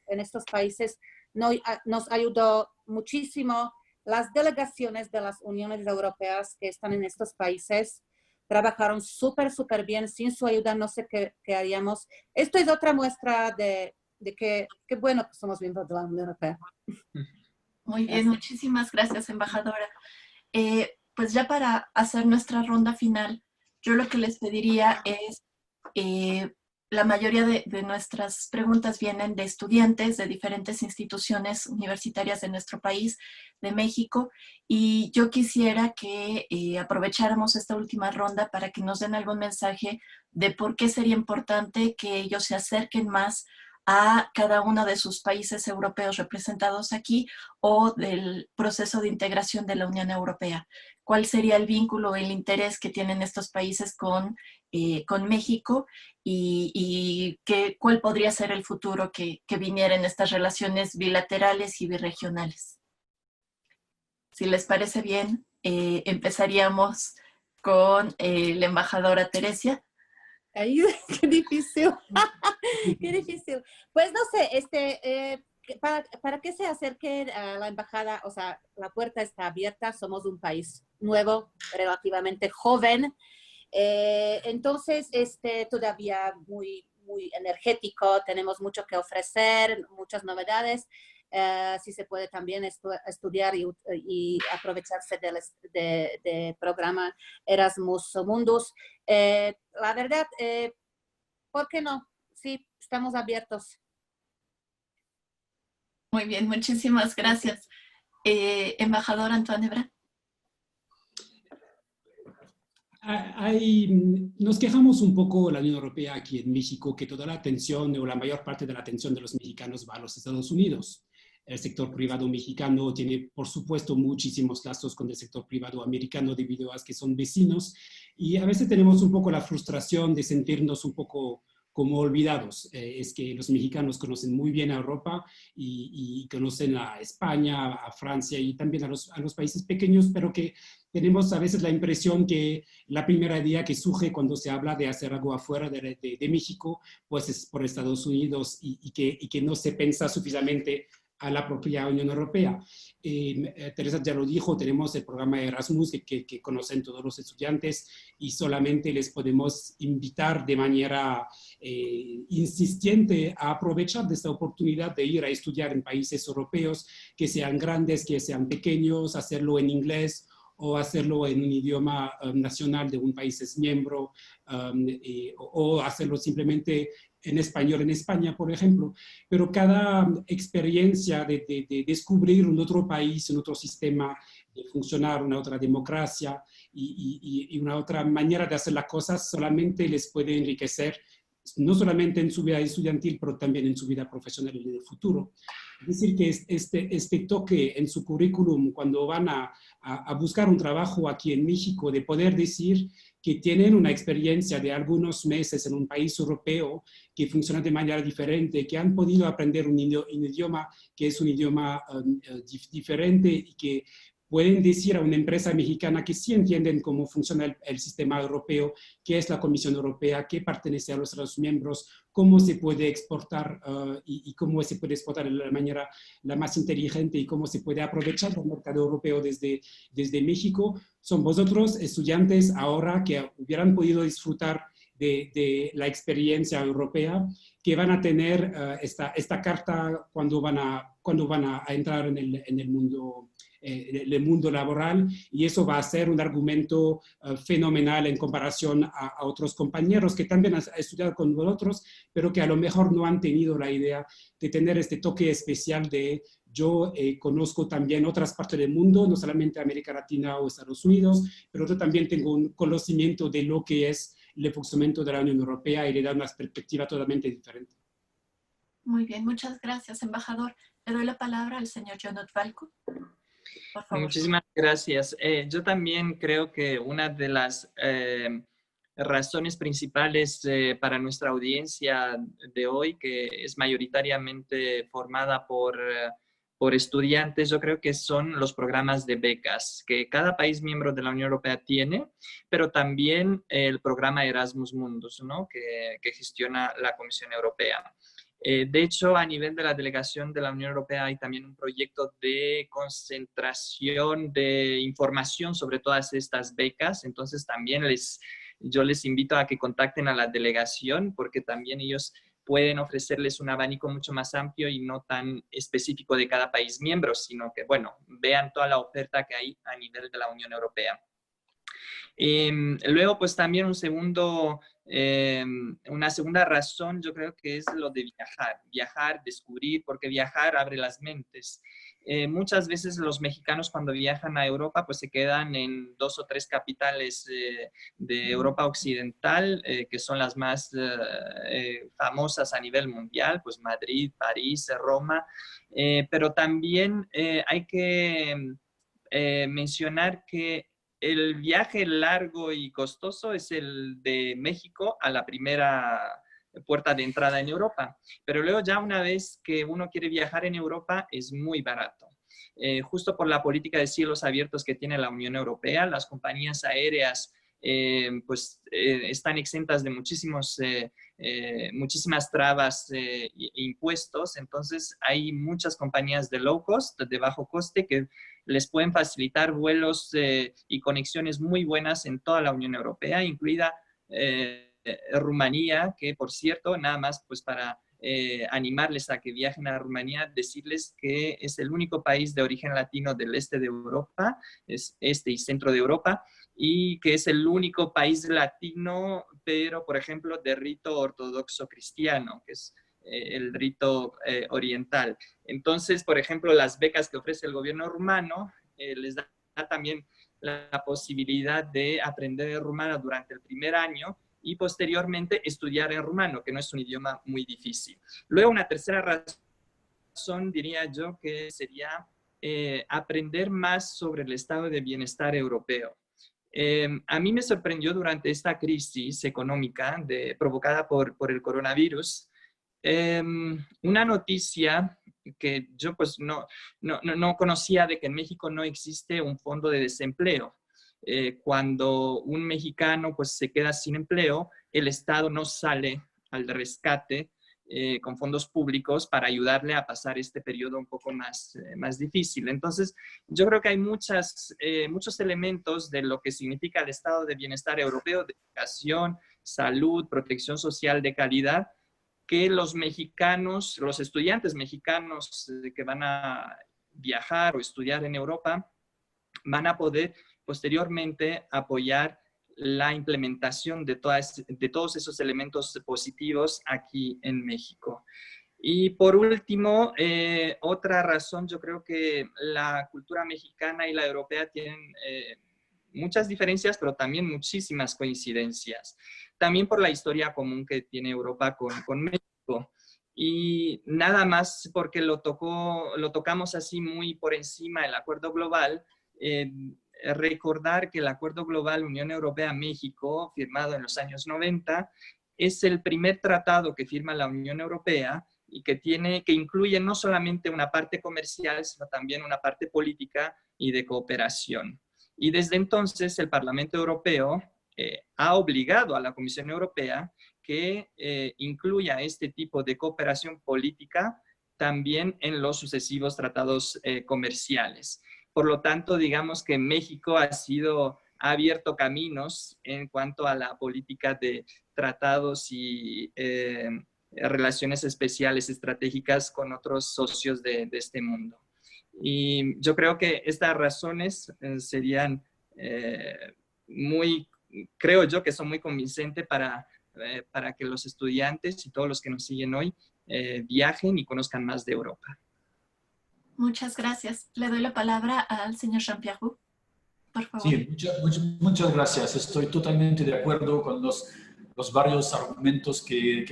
países, nos ayudó muchísimo las delegaciones de las uniones europeas que están en estos países trabajaron súper bien. Sin su ayuda no sé qué haríamos. Esto es otra muestra de que qué bueno que somos miembros de la Unión Europea. Muy bien, muchísimas gracias, embajadora. Pues ya para hacer nuestra ronda final, yo lo que les pediría es, la mayoría de nuestras preguntas vienen de estudiantes de diferentes instituciones universitarias de nuestro país, de México, y yo quisiera que aprovecháramos esta última ronda para que nos den algún mensaje de por qué sería importante que ellos se acerquen más a cada uno de sus países europeos representados aquí o del proceso de integración de la Unión Europea. ¿Cuál sería el vínculo, el interés que tienen estos países con México y cuál podría ser el futuro que viniera en estas relaciones bilaterales y birregionales? Si les parece bien, empezaríamos con la embajadora Teresia. Ahí, qué difícil. Qué difícil. Pues no sé, para que se acerque a la embajada, o sea, la puerta está abierta, somos un país nuevo, relativamente joven, entonces todavía muy energético, tenemos mucho que ofrecer, muchas novedades. Si se puede también estudiar y aprovecharse del programa Erasmus Mundus. La verdad, ¿por qué no? Sí, estamos abiertos. Muy bien, muchísimas gracias. Embajador Antoine Hebrard. Nos quejamos un poco la Unión Europea aquí en México que toda la atención o la mayor parte de la atención de los mexicanos va a los Estados Unidos. El sector privado mexicano tiene, por supuesto, muchísimos lazos con el sector privado americano debido a que son vecinos y a veces tenemos un poco la frustración de sentirnos un poco como olvidados. Es que los mexicanos conocen muy bien a Europa y conocen a España, a Francia y también a los países pequeños, pero que tenemos a veces la impresión que la primera idea que surge cuando se habla de hacer algo afuera de México, pues es por Estados Unidos y que no se piensa suficientemente a la propia Unión Europea. Teresa ya lo dijo, tenemos el programa Erasmus que conocen todos los estudiantes y solamente les podemos invitar de manera insistente a aprovechar de esta oportunidad de ir a estudiar en países europeos, que sean grandes, que sean pequeños, hacerlo en inglés o hacerlo en un idioma nacional de un país miembro, o hacerlo simplemente en español en España, por ejemplo. Pero cada experiencia de descubrir un otro país, un otro sistema de funcionar, una otra democracia y una otra manera de hacer las cosas solamente les puede enriquecer, no solamente en su vida estudiantil, pero también en su vida profesional y en el futuro. Es decir, que este toque en su currículum cuando van a buscar un trabajo aquí en México, de poder decir que tienen una experiencia de algunos meses en un país europeo que funciona de manera diferente, que han podido aprender un idioma que es un idioma diferente y que pueden decir a una empresa mexicana que sí entienden cómo funciona el sistema europeo, qué es la Comisión Europea, qué pertenece a los Estados miembros, cómo se puede exportar y cómo se puede exportar de la manera la más inteligente y cómo se puede aprovechar el mercado europeo desde México. Son vosotros, estudiantes, ahora que hubieran podido disfrutar de la experiencia europea, que van a tener esta carta cuando van a entrar en el mundo laboral, y eso va a ser un argumento fenomenal en comparación a otros compañeros que también han estudiado con vosotros, pero que a lo mejor no han tenido la idea de tener este toque especial de yo conozco también otras partes del mundo, no solamente América Latina o Estados Unidos, pero yo también tengo un conocimiento de lo que es el funcionamiento de la Unión Europea y le da una perspectiva totalmente diferente. Muy bien, muchas gracias, embajador. Le doy la palabra al señor Jonot Valco. Por favor. Muchísimas gracias. Yo también creo que una de las razones principales para nuestra audiencia de hoy, que es mayoritariamente formada por estudiantes, yo creo que son los programas de becas que cada país miembro de la Unión Europea tiene, pero también el programa Erasmus Mundus, ¿no? que gestiona la Comisión Europea. De hecho, a nivel de la delegación de la Unión Europea hay también un proyecto de concentración de información sobre todas estas becas. Entonces, también yo les invito a que contacten a la delegación porque también ellos pueden ofrecerles un abanico mucho más amplio y no tan específico de cada país miembro, sino que, bueno, vean toda la oferta que hay a nivel de la Unión Europea. Luego, pues también una segunda razón yo creo que es lo de viajar, descubrir, porque viajar abre las mentes. Muchas veces los mexicanos cuando viajan a Europa pues se quedan en 2 o 3 capitales de Europa Occidental, que son las más famosas a nivel mundial, pues Madrid, París, Roma, pero también hay que mencionar que el viaje largo y costoso es el de México a la primera puerta de entrada en Europa. Pero luego ya una vez que uno quiere viajar en Europa es muy barato. Justo por la política de cielos abiertos que tiene la Unión Europea, las compañías aéreas están exentas de muchísimas trabas e impuestos. Entonces hay muchas compañías de low cost, de bajo coste, que les pueden facilitar vuelos y conexiones muy buenas en toda la Unión Europea, incluida Rumanía, que por cierto, nada más pues para animarles a que viajen a Rumanía, decirles que es el único país de origen latino del este de Europa, es este y centro de Europa, y que es el único país latino, pero por ejemplo de rito ortodoxo cristiano, que es el rito oriental. Entonces, por ejemplo, las becas que ofrece el gobierno rumano les da también la posibilidad de aprender rumano durante el primer año y posteriormente estudiar en rumano, que no es un idioma muy difícil. Luego, una tercera razón, diría yo, que sería aprender más sobre el estado de bienestar europeo. A mí me sorprendió durante esta crisis económica provocada por el coronavirus, una noticia que yo pues no conocía, de que en México no existe un fondo de desempleo. Cuando un mexicano pues se queda sin empleo, el Estado no sale al rescate con fondos públicos para ayudarle a pasar este periodo un poco más difícil. Entonces, yo creo que hay muchos elementos de lo que significa el estado de bienestar europeo, de educación, salud, protección social de calidad, que los mexicanos, los estudiantes mexicanos que van a viajar o estudiar en Europa, van a poder posteriormente apoyar la implementación de todos esos elementos positivos aquí en México. Y por último, otra razón, yo creo que la cultura mexicana y la europea tienen muchas diferencias, pero también muchísimas coincidencias. También por la historia común que tiene Europa con México. Y nada más porque lo tocamos así muy por encima el acuerdo global, recordar que el acuerdo global Unión Europea-México, firmado en los años 90, es el primer tratado que firma la Unión Europea y que incluye no solamente una parte comercial, sino también una parte política y de cooperación. Y desde entonces el Parlamento Europeo ha obligado a la Comisión Europea que incluya este tipo de cooperación política también en los sucesivos tratados comerciales. Por lo tanto, digamos que México ha abierto caminos en cuanto a la política de tratados y relaciones especiales estratégicas con otros socios de este mundo. Y yo creo que estas razones serían creo yo que son muy convincentes para que los estudiantes y todos los que nos siguen hoy viajen y conozcan más de Europa. Muchas gracias. Le doy la palabra al señor Jean-Pierre Roux, por favor. Sí, muchas gracias. Estoy totalmente de acuerdo con los varios argumentos que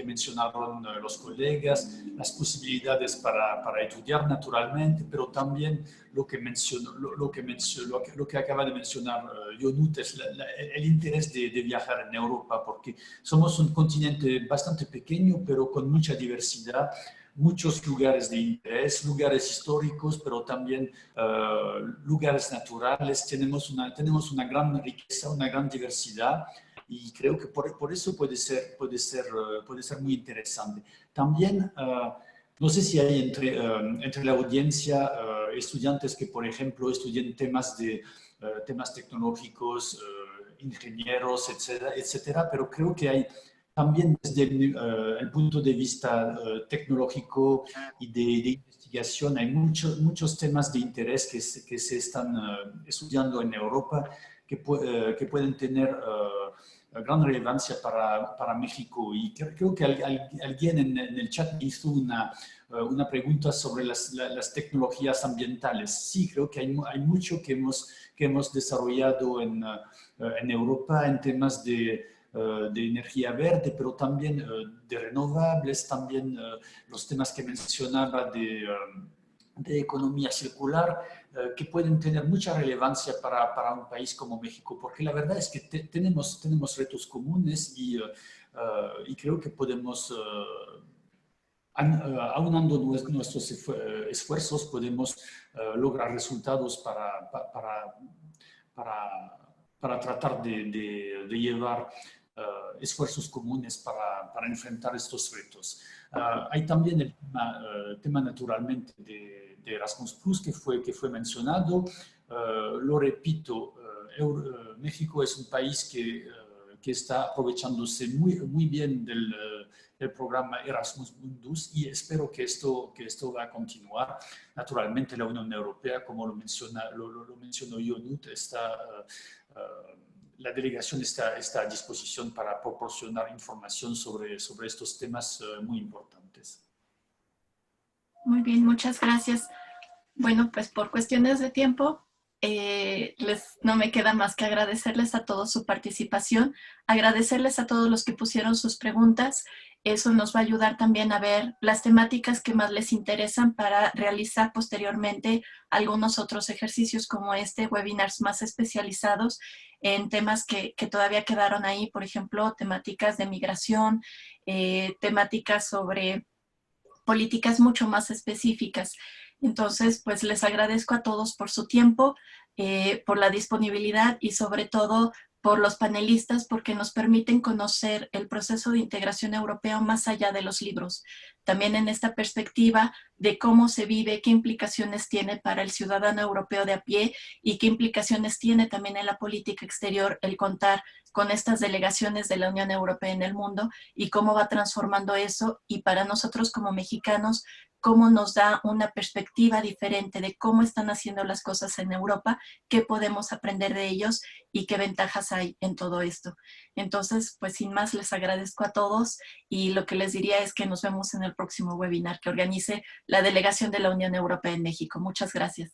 mencionaron los colegas, las posibilidades para estudiar naturalmente, pero también lo que acaba de mencionar Yonut, es el interés de viajar en Europa, porque somos un continente bastante pequeño, pero con mucha diversidad, muchos lugares de interés, lugares históricos, pero también lugares naturales. Tenemos una gran riqueza, una gran diversidad. y creo que por eso puede ser muy interesante. También, no sé si hay entre la audiencia estudiantes que, por ejemplo, estudian temas tecnológicos, ingenieros, etcétera, pero creo que hay también desde el punto de vista tecnológico y de investigación, hay muchos temas de interés que se están estudiando en Europa que pueden tener gran relevancia para México. Y creo que alguien en el chat hizo una pregunta sobre las tecnologías ambientales. Sí, creo que hay mucho que hemos desarrollado en Europa en temas de energía verde, pero también de renovables, también los temas que mencionaba de economía circular, que pueden tener mucha relevancia para un país como México, porque la verdad es que tenemos retos comunes y creo que podemos, aunando nuestros esfuerzos, podemos lograr resultados para tratar de llevar esfuerzos comunes para enfrentar estos retos. Hay también el tema naturalmente de Erasmus Plus que fue mencionado. Lo repito, México es un país que está aprovechándose muy bien del programa Erasmus Mundus y espero que esto va a continuar. Naturalmente la Unión Europea, como lo mencionó Yonut, la delegación está a disposición para proporcionar información sobre estos temas muy importantes. Muy bien, muchas gracias. Bueno, pues por cuestiones de tiempo, no me queda más que agradecerles a todos su participación, agradecerles a todos los que pusieron sus preguntas. Eso nos va a ayudar también a ver las temáticas que más les interesan para realizar posteriormente algunos otros ejercicios como webinars más especializados en temas que todavía quedaron ahí, por ejemplo, temáticas de migración, temáticas sobre políticas mucho más específicas. Entonces, pues les agradezco a todos por su tiempo, por la disponibilidad y sobre todo por los panelistas porque nos permiten conocer el proceso de integración europeo más allá de los libros. También en esta perspectiva de cómo se vive, qué implicaciones tiene para el ciudadano europeo de a pie y qué implicaciones tiene también en la política exterior el contar con estas delegaciones de la Unión Europea en el mundo y cómo va transformando eso y para nosotros como mexicanos, cómo nos da una perspectiva diferente de cómo están haciendo las cosas en Europa, qué podemos aprender de ellos y qué ventajas hay en todo esto. Entonces, pues sin más, les agradezco a todos y lo que les diría es que nos vemos en el próximo webinar que organice la Delegación de la Unión Europea en México. Muchas gracias.